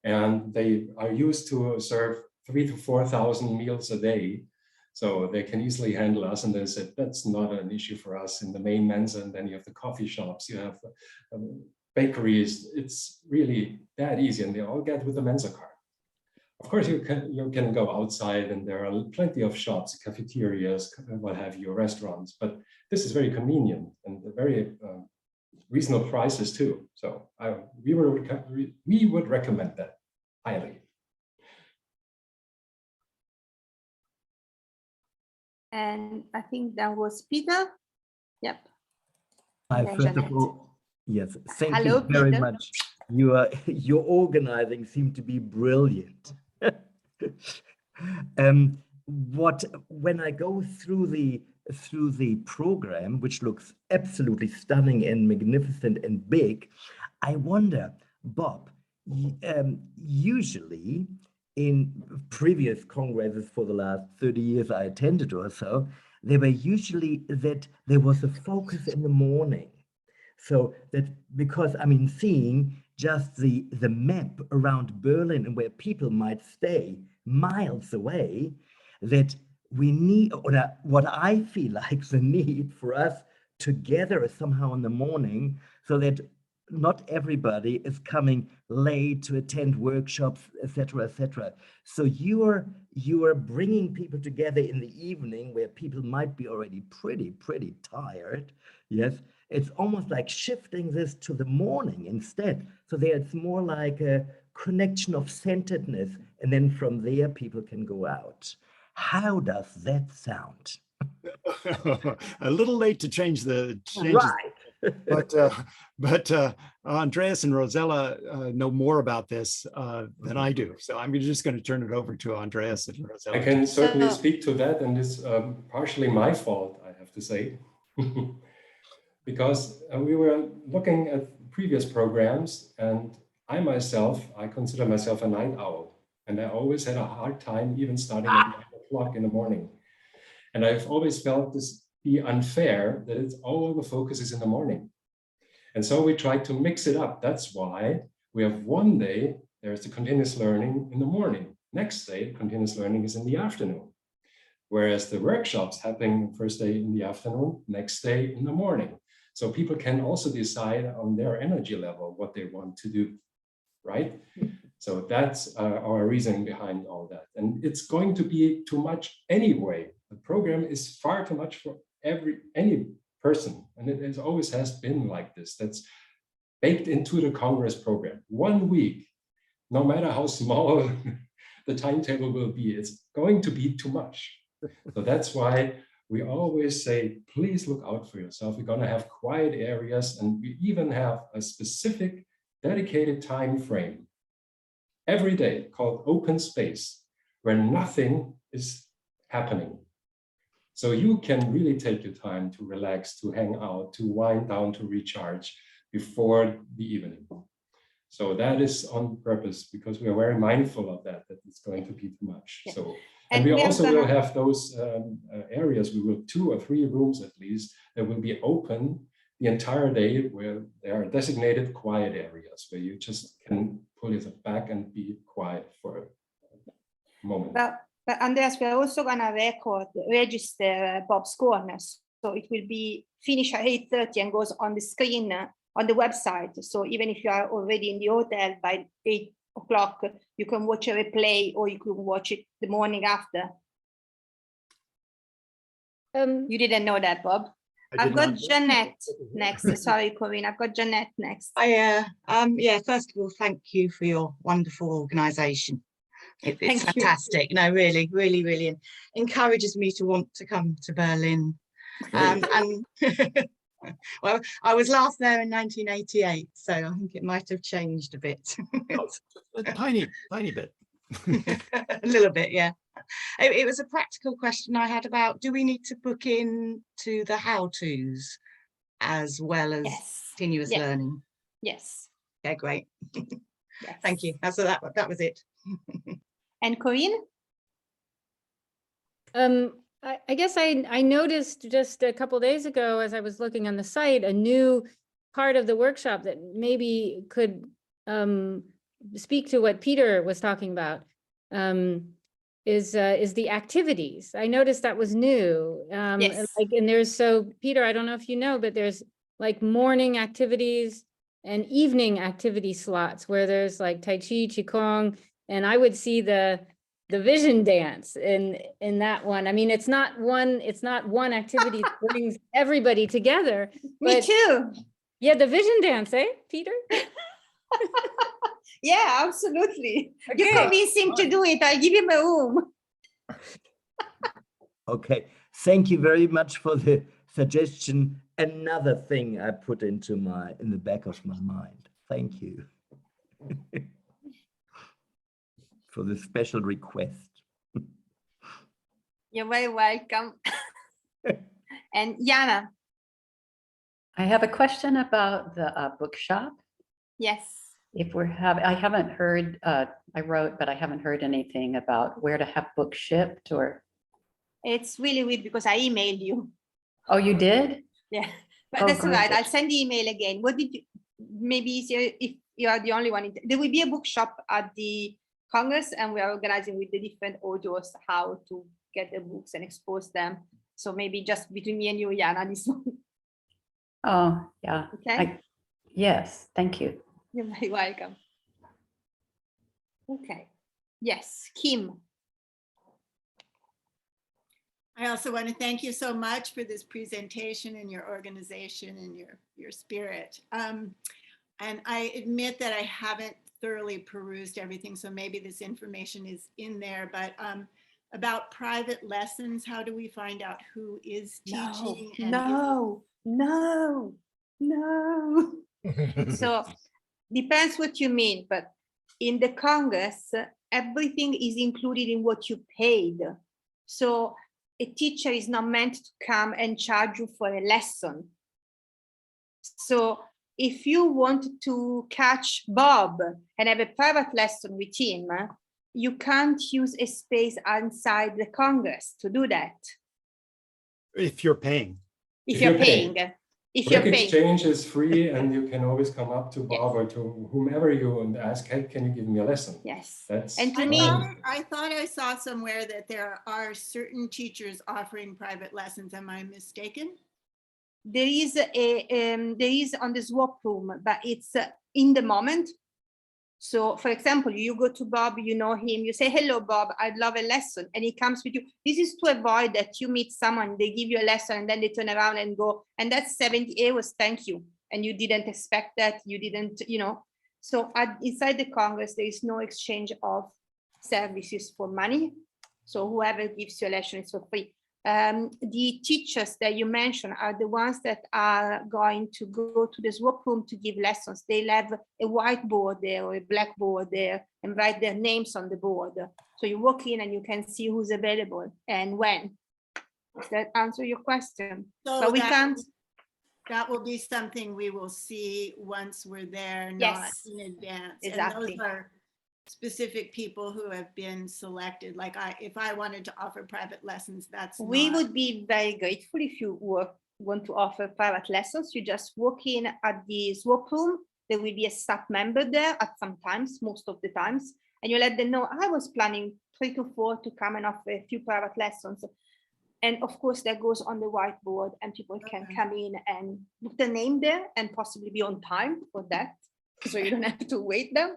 B: And they are used to serve 3,000 to 4,000 meals a day. So they can easily handle us. And they said, that's not an issue for us in the main Mensa. And then you have the coffee shops, you have bakeries. It's really that easy. And they all get with the Mensa card. Of course, you can go outside and there are plenty of shops, cafeterias, what have you, restaurants. But this is very convenient and very reasonable prices too. So we would recommend that highly.
A: And I think that was Peter. Yep.
H: Hi, first of all, yes, thank
A: Hello,
H: you very
A: Peter.
H: much. Your organizing seemed to be brilliant. When I go through the program, which looks absolutely stunning and magnificent and big, I wonder, Bob, usually in previous congresses for the last 30 years I attended or so, they were usually that there was a focus in the morning. So that, because seeing just the map around Berlin and where people might stay miles away, that we need, or what I feel like the need for us to gather somehow in the morning so that not everybody is coming late to attend workshops, etc., etc. So you are bringing people together in the evening where people might be already pretty tired. Yes, it's almost like shifting this to the morning instead. So there it's more like a connection of centeredness, and then from there people can go out. How does that sound?
C: A little late to change the changes.
H: Right.
C: But Andreas and Rossella know more about this than I do. So I'm just going to turn it over to Andreas and Rossella.
B: I can certainly speak to that, and it's partially my fault, I have to say, because we were looking at previous programs, and I consider myself a night owl, and I always had a hard time even starting at 9 o'clock in the morning. And I've always felt this be unfair, that it's all the focus is in the morning. And so we tried to mix it up. That's why we have one day, there's the continuous learning in the morning. Next day, continuous learning is in the afternoon. Whereas the workshops happen first day in the afternoon, next day in the morning. So people can also decide on their energy level what they want to do, right? So that's our reason behind all that. And it's going to be too much anyway. The program is far too much for any person, and it always has been like this. That's baked into the Congress program. 1 week, no matter how small the timetable will be, it's going to be too much. So that's why we always say, please look out for yourself. We're going to have quiet areas, and we even have a specific dedicated time frame every day called open space, where nothing is happening. So you can really take your time to relax, to hang out, to wind down, to recharge before the evening. So that is on purpose, because we are very mindful of that it's going to be too much.
A: Yeah.
B: So, and we also will have those areas, we will 2 or 3 rooms at least, that will be open the entire day, where there are designated quiet areas where you just can pull yourself back and be quiet for a moment.
A: But Andreas, we're also going to register Bob's Corner. So it will be finished at 8:30 and goes on the screen on the website. So even if you are already in the hotel by 8 o'clock, you can watch a replay, or you can watch it the morning after. You didn't know that, Bob? I've got Jeanette next. Sorry, Corinne. I've got Jeanette next.
I: Yeah, first of all, thank you for your wonderful organisation. It's fantastic. No, really, really, really encourages me to want to come to Berlin. And well, I was last there in 1988, so I think it might have changed a bit.
C: A tiny bit.
I: A little bit, yeah. It was a practical question I had about, do we need to book in to the how-tos as well as continuous learning?
A: Yes.
I: Yeah, great.
A: Yes.
I: Thank you. That was it.
A: And Corinne?
G: I guess I noticed just a couple days ago, as I was looking on the site, a new part of the workshop that maybe could speak to what Peter was talking about, is the activities. I noticed that was new.
A: Yes.
G: And there's, so Peter, I don't know if you know, but there's like morning activities and evening activity slots where there's like Tai Chi, Qigong, and I would see the vision dance in that one. I mean, it's not one activity that brings everybody together.
A: Me too.
G: Yeah, the vision dance, eh, Peter?
A: Yeah, absolutely.
G: Okay.
A: You convince him to do it. I'll give him a room.
H: Okay, thank you very much for the suggestion. Another thing I put in the back of my mind. Thank you. For the special request.
A: You're very welcome. And Jana.
J: I have a question about the bookshop.
A: Yes.
J: If I haven't heard, I wrote, but I haven't heard anything about where to have books shipped or.
A: It's really weird because I emailed you.
J: Oh, you did?
A: Yeah, but that's all right. I'll send the email again. What did you, maybe easier if you are the only one. There will be a bookshop at the Congress, and we are organizing with the different audios how to get the books and expose them. So maybe just between me and you, Jana, this one.
J: Oh, yeah.
A: Okay.
J: Yes, thank you.
A: You're very welcome. Okay. Yes, Kim.
K: I also want to thank you so much for this presentation and your organization and your spirit. And I admit that I haven't thoroughly perused everything, so maybe this information is in there, but about private lessons, how do we find out who is teaching?
A: No. So depends what you mean, but in the Congress, everything is included in what you paid. So a teacher is not meant to come and charge you for a lesson. So if you want to catch Bob and have a private lesson with him, you can't use a space outside the Congress to do that.
C: If you're paying.
A: If you're paying. If you're paying.
B: Exchange is free, and you can always come up to Bob or to whomever you and ask, hey, can you give me a lesson?
A: Yes.
B: That's
A: and to me,
K: I thought I saw somewhere that there are certain teachers offering private lessons. Am I mistaken?
A: There is on the swap room, but it's in the moment. So, for example, you go to Bob, you know him, you say, hello, Bob, I'd love a lesson. And he comes with you. This is to avoid that you meet someone, they give you a lesson, and then they turn around and go, and that's 70 euros, thank you. And you didn't expect that, you didn't, you know. So inside the Congress, there is no exchange of services for money. So whoever gives you a lesson is for free. The teachers that you mentioned are the ones that are going to go to the swap room to give lessons. They'll have a whiteboard there or a blackboard there and write their names on the board. So you walk in and you can see who's available and when. Does that answer your question?
K: So
A: but we can't.
K: That will be something we will see once we're there, not
A: yes,
K: in advance.
A: Exactly.
K: And those are specific people who have been selected. Like if I wanted to offer private lessons,
A: we would be very grateful if you want to offer private lessons. You just walk in at the swap room. There will be a staff member there at some times, most of the times, and you let them know I was planning 3 to 4 to come and offer a few private lessons. And of course, that goes on the whiteboard, and people can come in and put their name there and possibly be on time for that, so you don't have to wait them.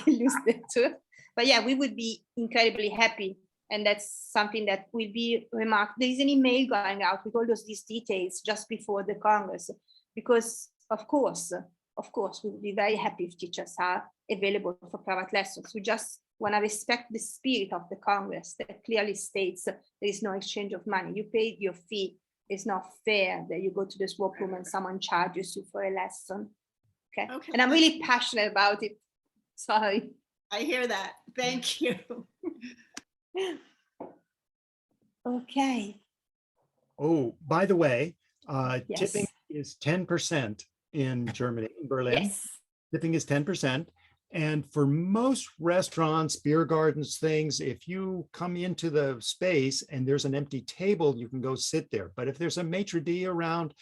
A: Lose the tour. But yeah, we would be incredibly happy, and that's something that will be remarked. There is an email going out with all these details just before the Congress, because of course we would be very happy if teachers are available for private lessons. We just want to respect the spirit of the Congress that clearly states there is no exchange of money. You paid your fee. It's not fair that you go to the swap room and someone charges you for a lesson. Okay. And I'm really passionate about it. Sorry.
K: I hear that. Thank you.
A: Okay.
C: Oh, by the way,
A: yes.
C: Tipping is 10% in Germany, in Berlin.
A: Yes.
C: Tipping is 10%. And for most restaurants, beer gardens, things, if you come into the space and there's an empty table, you can go sit there. But if there's a maitre d' around,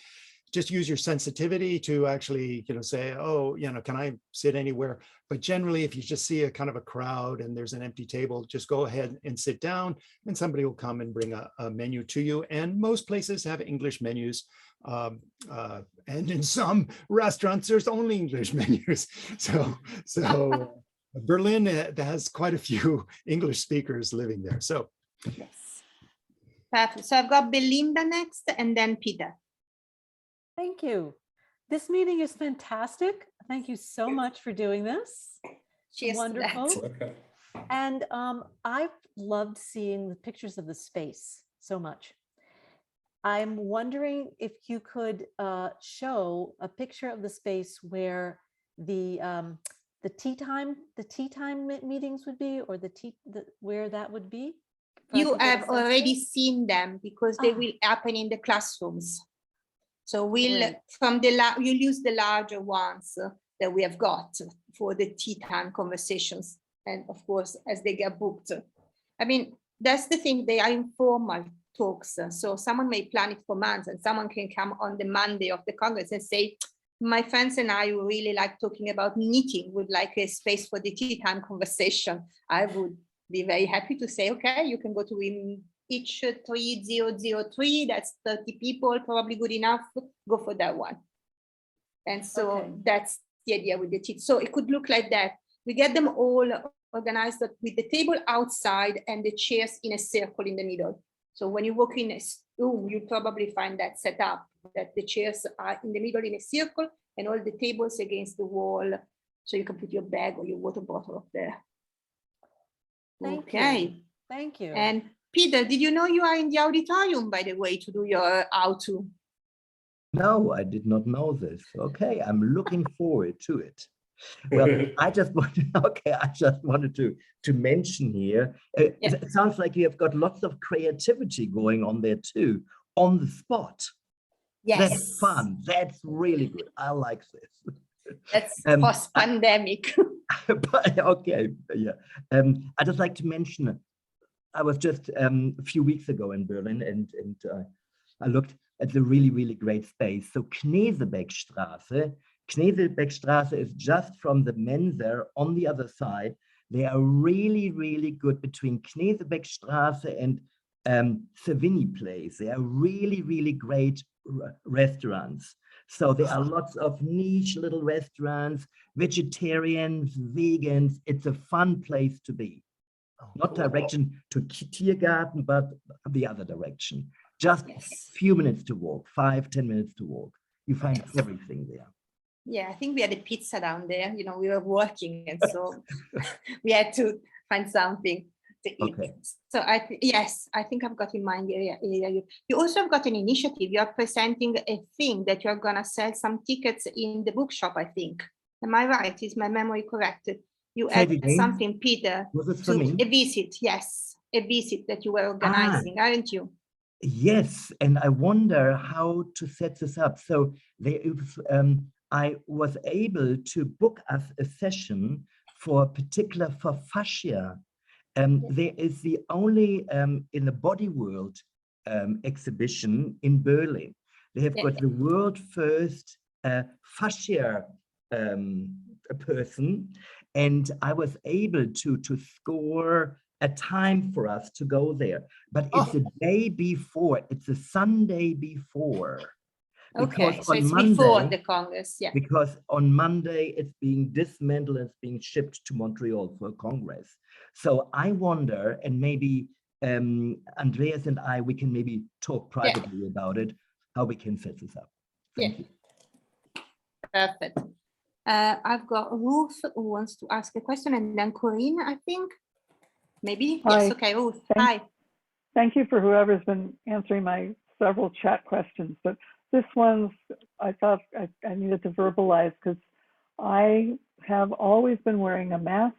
C: just use your sensitivity to actually, say, oh, can I sit anywhere? But generally, if you just see a kind of a crowd and there's an empty table, just go ahead and sit down, and somebody will come and bring a menu to you. And most places have English menus. And in some restaurants, there's only English menus. So Berlin has quite a few English speakers living there. So
A: yes. Perfect. So I've got Belinda next, and then Peter.
L: Thank you. This meeting is fantastic. Thank you so much for doing this.
A: Cheers.
L: Wonderful. And I've loved seeing the pictures of the space so much. I'm wondering if you could show a picture of the space where the tea time meetings would be, or where that would be.
A: You have already seen them because they will happen in the classrooms. So we'll you'll use the larger ones that we have got for the tea time conversations, and of course as they get booked. I mean, that's the thing, they are informal talks. So someone may plan it for months, and someone can come on the Monday of the Congress and say, my friends and I would really like talking about knitting, would like a space for the tea time conversation. I would be very happy to say, okay, you can go to each 3003, that's 30 people, probably good enough, go for that one. And so that's the idea with the teach. So it could look like that. We get them all organized with the table outside and the chairs in a circle in the middle. So when you walk in a room, you probably find that set up, that the chairs are in the middle in a circle and all the tables against the wall. So you can put your bag or your water bottle up there.
L: Thank
A: Okay.
L: you. Thank you.
A: And Peter, did you know you are in the auditorium, by the way, to do your how-to?
H: No, I did not know this. Okay, I'm looking forward to it. Well, I just wanted to mention here, it sounds like you have got lots of creativity going on there too, on the spot.
A: Yes.
H: That's fun. That's really good. I like this.
A: That's post-pandemic.
H: Okay, yeah. I'd just like to mention, I was just a few weeks ago in Berlin and I looked at the really, really great space. So Knesebeckstraße is just from the Mensa on the other side. They are really, really good between Knesebeckstraße and Savigny Place. They are really, really great restaurants. So there are lots of niche little restaurants, vegetarians, vegans. It's a fun place to be. Not direction to Tiergarten, but the other direction. Just a few minutes to walk, 5-10 minutes to walk. You find everything there.
A: Yeah, I think we had a pizza down there. You know, we were working, and so we had to find something to eat.
H: Okay.
A: So yes, I think I've got in mind the area. You also have got an initiative. You are presenting a thing that you are gonna sell some tickets in the bookshop, I think. Am I right? Is my memory correct? You had something, Peter, to a visit. Yes, a visit that you were organizing, aren't you?
H: Yes, and I wonder how to set this up. So I was able to book us a session for fascia. There is the only in the body world exhibition in Berlin. They have got the world first fascia person, and I was able to score a time for us to go there, but it's a day before. It's a Sunday before.
A: Okay, so it's Monday, before the Congress, yeah.
H: Because on Monday it's being dismantled and it's being shipped to Montreal for a Congress. So I wonder, and maybe Andreas and I, we can maybe talk privately about it, how we can set this up. Thank you.
A: Perfect. I've got Ruth who wants to ask a question, and then Corinne, I think. Maybe?
M: Hi.
A: Yes, okay, Ruth. Hi.
M: Thank you for whoever's been answering my several chat questions, but this one's, I thought I needed to verbalize because I have always been wearing a mask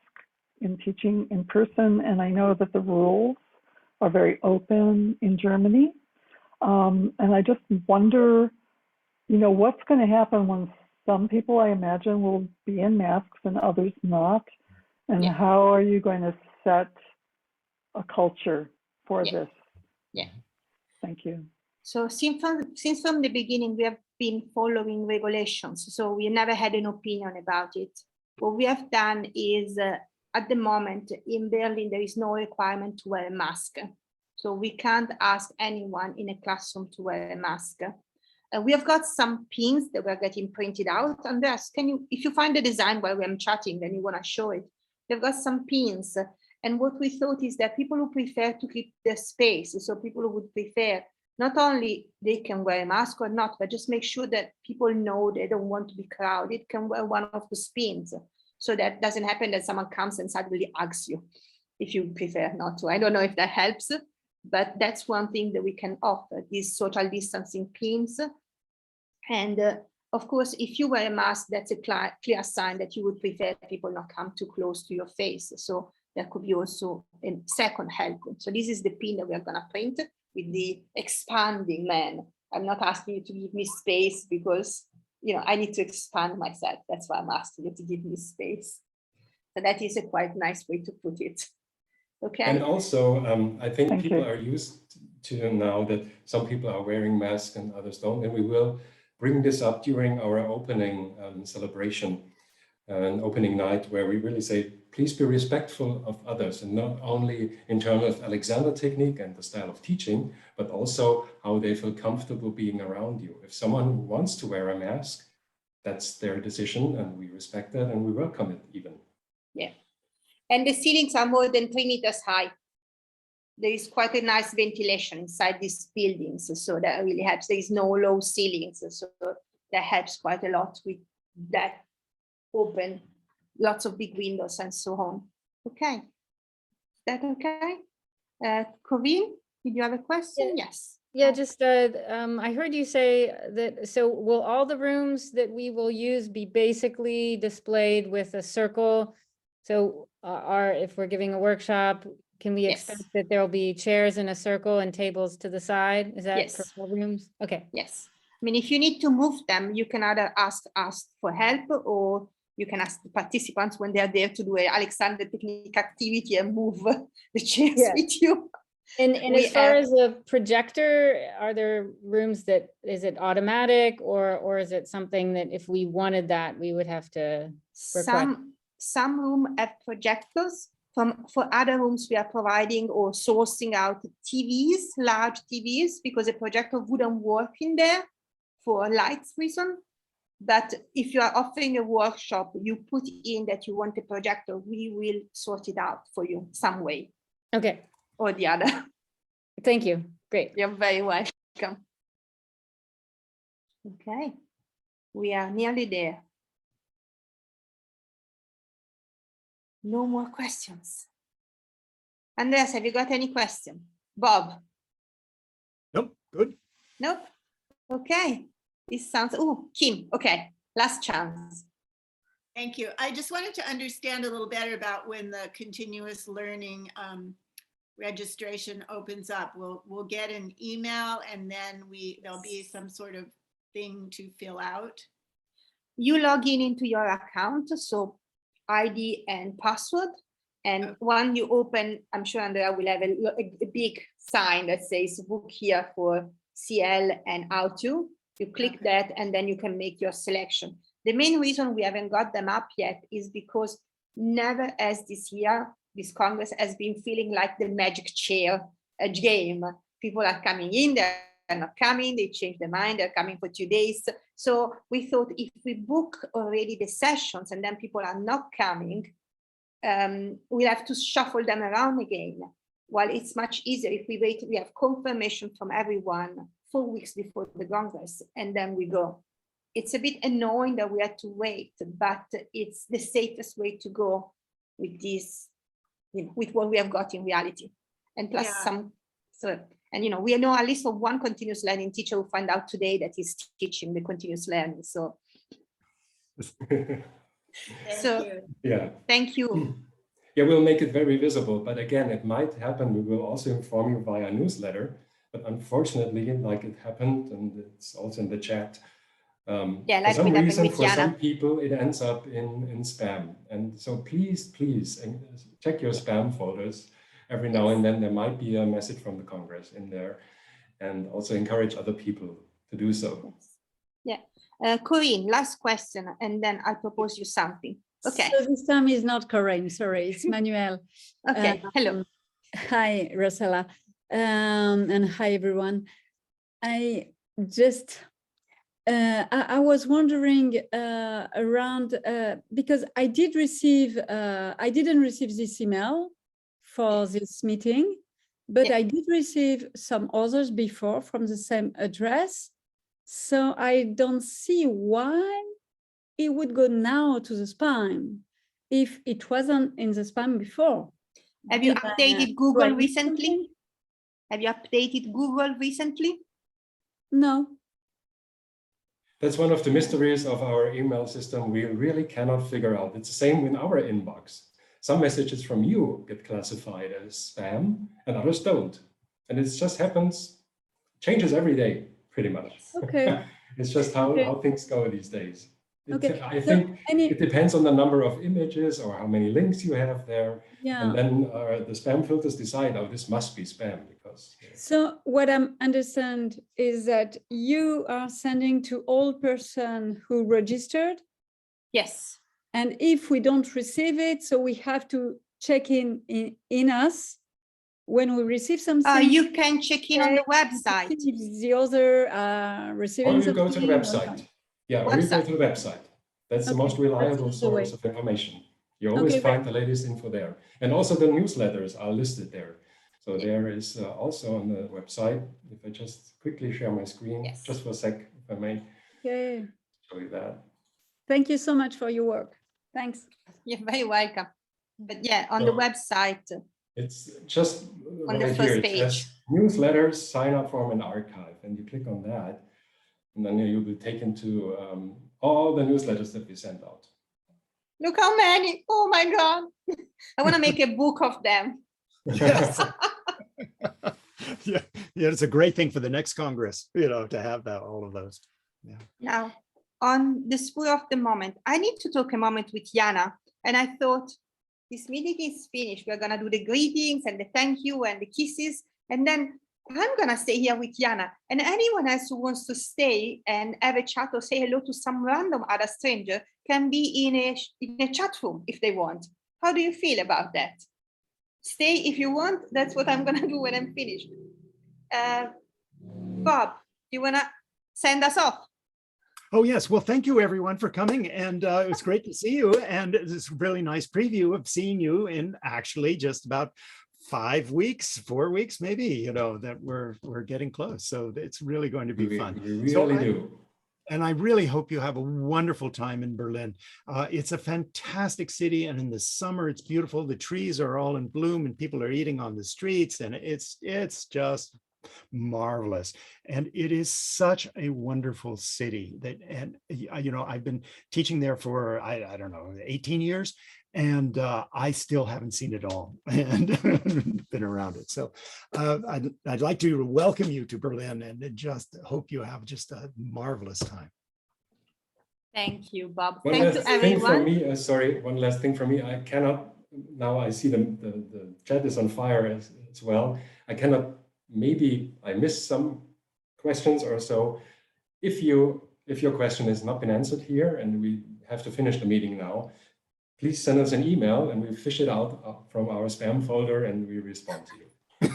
M: in teaching in person, and I know that the rules are very open in Germany. And I just wonder, you know, what's going to happen when some people, I imagine, will be in masks and others not, and how are you going to set a culture for this?
A: Yeah.
M: Thank you.
A: So since from the beginning, we have been following regulations. So we never had an opinion about it. What we have done is, at the moment in Berlin, there is no requirement to wear a mask. So we can't ask anyone in a classroom to wear a mask. We have got some pins that we're getting printed out. Andreas, can you, if you find the design while I'm chatting, then you want to show it. We've got some pins. And what we thought is that people who prefer to keep their space, so people who would prefer, not only they can wear a mask or not, but just make sure that people know they don't want to be crowded, can wear one of the pins. So that doesn't happen that someone comes and suddenly hugs you, if you prefer not to. I don't know if that helps, but that's one thing that we can offer, these social distancing pins. And of course, if you wear a mask, that's a clear sign that you would prefer people not come too close to your face. So there could be also a second help. So this is the pin that we are going to print with the expanding man. I'm not asking you to give me space because, you know, I need to expand myself. That's why I'm asking you to give me space. So that is a quite nice way to put it. Okay.
B: And also, I think people are used to now that some people are wearing masks and others don't, and we will bring this up during our opening celebration. an opening night where we really say, please be respectful of others, and not only in terms of Alexander technique and the style of teaching, but also how they feel comfortable being around you. If someone wants to wear a mask, that's their decision, and we respect that and we welcome it even.
A: Yeah. And the ceilings are more than 3 meters high. There is quite a nice ventilation inside these buildings, so that really helps. There is no low ceilings, so that helps quite a lot with that open, lots of big windows and so on. Okay, is that okay? Corinne, did you have a question?
G: Yeah.
A: Yes.
G: Yeah, just I heard you say that, so will all the rooms that we will use be basically displayed with a circle? So if we're giving a workshop, can we expect that there will be chairs in a circle and tables to the side? Is that for all rooms? Okay.
A: Yes. I mean, if you need to move them, you can either ask us for help, or you can ask the participants when they're there to do a Alexander technique activity and move the chairs with you.
G: And as far as a projector, are there rooms that, is it automatic, or is it something that if we wanted that, we would have to request?
A: Some rooms have projectors. For other rooms, we are providing or sourcing out TVs, large TVs, because a projector wouldn't work in there for lights reason. But if you are offering a workshop, you put in that you want a projector, we will sort it out for you some way.
G: Okay.
A: Or the other.
G: Thank you. Great.
A: You're very welcome. Okay. We are nearly there. No more questions. Andreas, have you got any question? Bob?
C: Nope, good.
A: Nope. Okay. This sounds, oh, Kim, okay. Last chance.
K: Thank you. I just wanted to understand a little better about when the continuous learning registration opens up. We'll get an email, and then there'll be some sort of thing to fill out.
A: You log into your account, so ID and password. And when you open, I'm sure Andrea will have a big sign that says book here for CL and how to. You click that, and then you can make your selection. The main reason we haven't got them up yet is because never as this year, this Congress has been feeling like the magic chair game. People are coming in, they're not coming, they change their mind, they're coming for 2 days. So we thought if we book already the sessions and then people are not coming, we'll have to shuffle them around again. While it's much easier if we wait, we have confirmation from everyone 4 weeks before the Congress, and then we go. It's a bit annoying that we had to wait, but it's the safest way to go with this, with what we have got in reality. And plus we know at least of one continuous learning teacher who find out today that he's teaching the continuous learning. So, thank you.
B: Yeah, we'll make it very visible, but again, it might happen. We will also inform you via newsletter, but unfortunately, like it happened, and it's also in the chat, for some reason, for some people, it ends up in spam. And so please check your spam folders. Every now and then there might be a message from the Congress in there, and also encourage other people to do so.
A: Yeah. Corinne, last question, and then I'll propose you something. Okay.
N: So this time is not Corinne, sorry, it's Manuel.
A: Okay, hello.
N: Hi, Rossella, and hi, everyone. I just, I was wondering around, because I didn't receive this email for this meeting, but I did receive some others before from the same address. So I don't see why it would go now to the spam if it wasn't in the spam before.
A: Have you updated Google recently? Have you updated Google recently?
N: No.
B: That's one of the mysteries of our email system. We really cannot figure out. It's the same in our inbox. Some messages from you get classified as spam and others don't. And it just happens, changes every day, pretty much.
N: Okay.
B: It's just how things go these days.
N: Okay.
B: I think it depends on the number of images or how many links you have there.
N: Yeah.
B: And then the spam filters decide, oh, this must be spam. Because.
N: So what I understand is that you are sending to all person who registered?
A: Yes.
N: And if we don't receive it, so we have to check in us when we receive something.
A: You can check in on the website.
N: If the other receiving
B: Or you
N: something.
B: go to the website. Yeah, or you go to the website. That's the most reliable source of information. You always find the latest info there. And also the newsletters are listed there. So there is also on the website, if I just quickly share my screen, just for a sec, if I may.
N: Okay.
B: Show you that.
N: Thank you so much for your work. Thanks.
A: You're very welcome. But yeah, on the website.
B: It's just
A: on the
B: right
A: first
B: here,
A: page.
B: it says newsletters, sign up form and archive. And you click on that, and then you'll be taken to all the newsletters that we send out.
A: Look how many. Oh my God. I want to make a book of them.
C: Yes. yeah, it's a great thing for the next Congress, to have that, all of those. Yeah.
A: Now, on the spur of the moment, I need to talk a moment with Jana. And I thought, this meeting is finished. We're going to do the greetings and the thank you and the kisses. And then I'm going to stay here with Jana. And anyone else who wants to stay and have a chat or say hello to some random other stranger can be in a chat room if they want. How do you feel about that? Stay if you want. That's what I'm going to do when I'm finished. Bob, do you want to send us off?
C: Oh, yes. Well, thank you, everyone, for coming. And it was great to see you. And this really nice preview of seeing you in actually just about 4 weeks, maybe, that we're getting close. So it's really going to be fun.
B: We really do.
C: And I really hope you have a wonderful time in Berlin. It's a fantastic city. And in the summer, it's beautiful. The trees are all in bloom and people are eating on the streets. And it's just marvelous. And it is such a wonderful city I've been teaching there for, I don't know, 18 years. And I still haven't seen it all and been around it. So I'd like to welcome you to Berlin and just hope you have just a marvelous time.
A: Thank you, Bob.
B: One
A: Thank you,
B: last thing
A: everyone.
B: from me. Sorry, one last thing from me. I cannot, now I see the chat is on fire as well. I cannot, maybe I missed some questions or so. If your question has not been answered here and we have to finish the meeting now, please send us an email and we fish it out from our spam folder and we respond to you.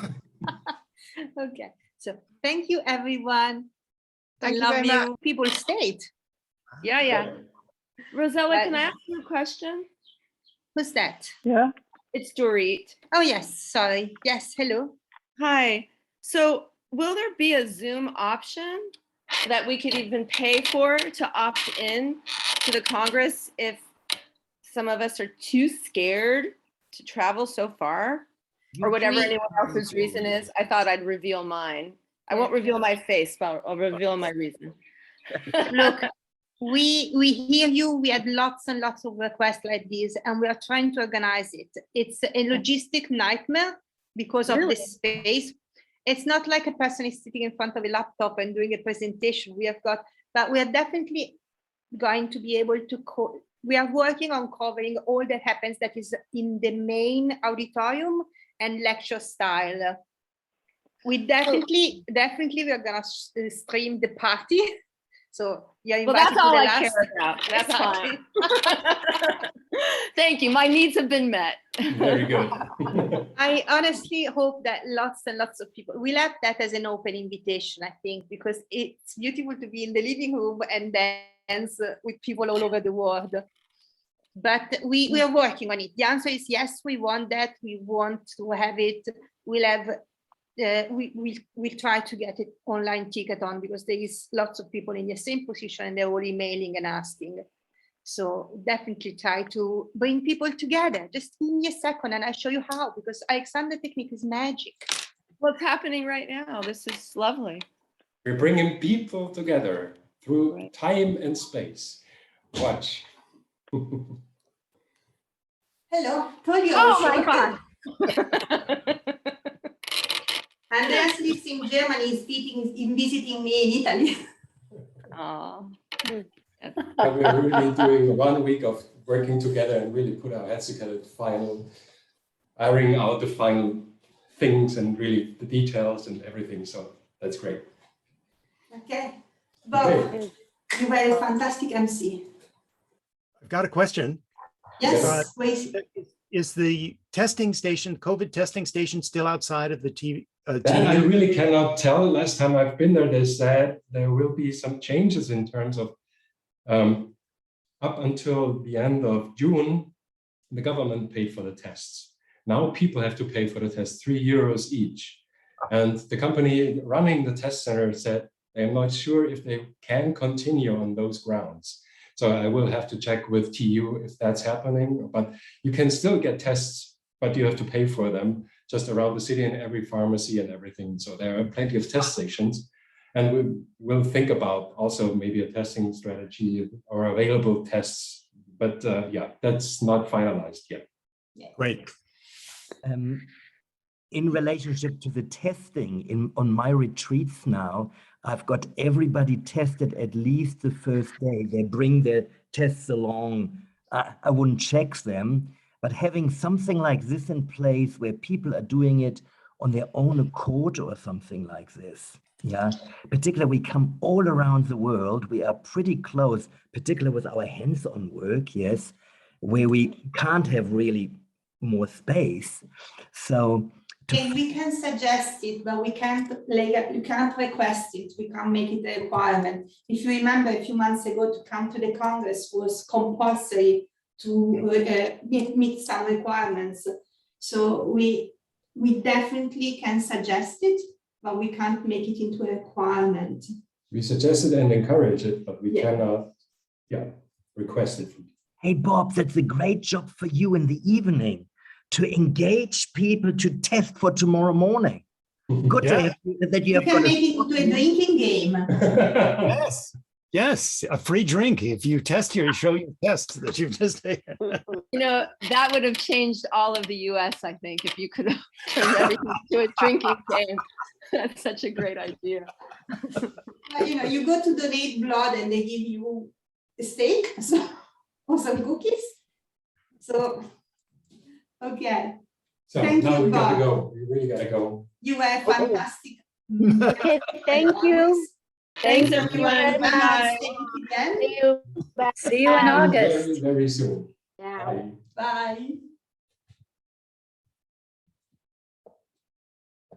A: Okay, so thank you, everyone.
K: Thank you
A: love
K: very much.
A: People stayed.
D: Yeah. Rosella, can I ask you a question?
A: Who's that?
M: Yeah.
D: It's Dorit.
A: Oh, yes. Sorry. Yes. Hello.
D: Hi. So will there be a Zoom option that we could even pay for to opt in to the Congress if some of us are too scared to travel so far, or whatever anyone else's reason is? I thought I'd reveal mine. I won't reveal my face, but I'll reveal my reason.
A: Look, we hear you. We had lots and lots of requests like this, and we are trying to organize it. It's a logistic nightmare because of the space. It's not like a person is sitting in front of a laptop and doing a presentation. But we are definitely going to be able to we are working on covering all that happens that is in the main auditorium and lecture style. We definitely we are gonna stream the party. So yeah,
D: well, that's all I care about. That's fine. Thank you. My needs have been met.
B: Very good.
A: I honestly hope that lots and lots of people, we left that as an open invitation, I think, because it's beautiful to be in the living room and dance with people all over the world. But we are working on it. The answer is yes, we want that. We want to have it. We'll have, we'll try to get it online ticket on because there is lots of people in the same position and they're all emailing and asking. So definitely try to bring people together. Just give me a second and I'll show you how, because Alexander technique is magic.
D: What's happening right now? This is lovely.
B: We're bringing people together through time and space. Watch.
A: Hello, told you.
D: Oh my God.
A: Andreas lives in Germany, is visiting me in Italy.
D: Oh.
B: We're really doing 1 week of working together and really put our heads together to ironing out the final things and really the details and everything. So that's great.
A: Okay. Bob, you were a fantastic MC.
C: I've got a question.
A: Yes,
C: Is the testing station, COVID testing station, still outside of the TV?
B: That I really cannot tell. Last time I've been there, they said there will be some changes in terms of up until the end of June, the government paid for the tests. Now people have to pay for the tests, €3 each. And the company running the test center said they're not sure if they can continue on those grounds. So I will have to check with TU if that's happening, but you can still get tests, but you have to pay for them just around the city in every pharmacy and everything. So there are plenty of test stations, and we'll think about also maybe a testing strategy or available tests, but yeah, that's not finalized yet.
C: Great.
H: In relationship to the testing, on my retreats now, I've got everybody tested at least the first day. They bring their tests along. I wouldn't check them, but having something like this in place where people are doing it on their own accord or something like this. Yeah, particularly we come all around the world. We are pretty close, particularly with our hands-on work, yes, where we can't have really more space. So
A: and we can suggest it, but we can't request it. We can't make it a requirement. If you remember, a few months ago, to come to the Congress was compulsory to meet some requirements. So we definitely can suggest it, but we can't make it into a requirement.
B: We suggest it and encourage it, but we cannot, request it.
H: Hey, Bob, that's a great job for you in the evening, to engage people to test for tomorrow morning. Good to have that you have
A: can make it into a drinking game.
C: Yes, yes, a free drink if you test here, show your test that you've just taken.
D: You know, that would have changed all of the US, I think, if you could have turned everything to a drinking game. That's such a great idea.
A: You know, you go to donate blood and they give you a steak or some cookies. So, okay.
B: So
A: thank
B: now
A: you,
B: we gotta
A: Bob.
B: go. We really gotta go.
A: You were fantastic.
O: Okay, thank you.
D: Thanks,
O: Thank you
D: everyone.
O: very
D: Bye.
A: Again.
O: See you.
N: See you in August.
B: Very, very soon.
O: Yeah.
B: Bye.
A: Bye.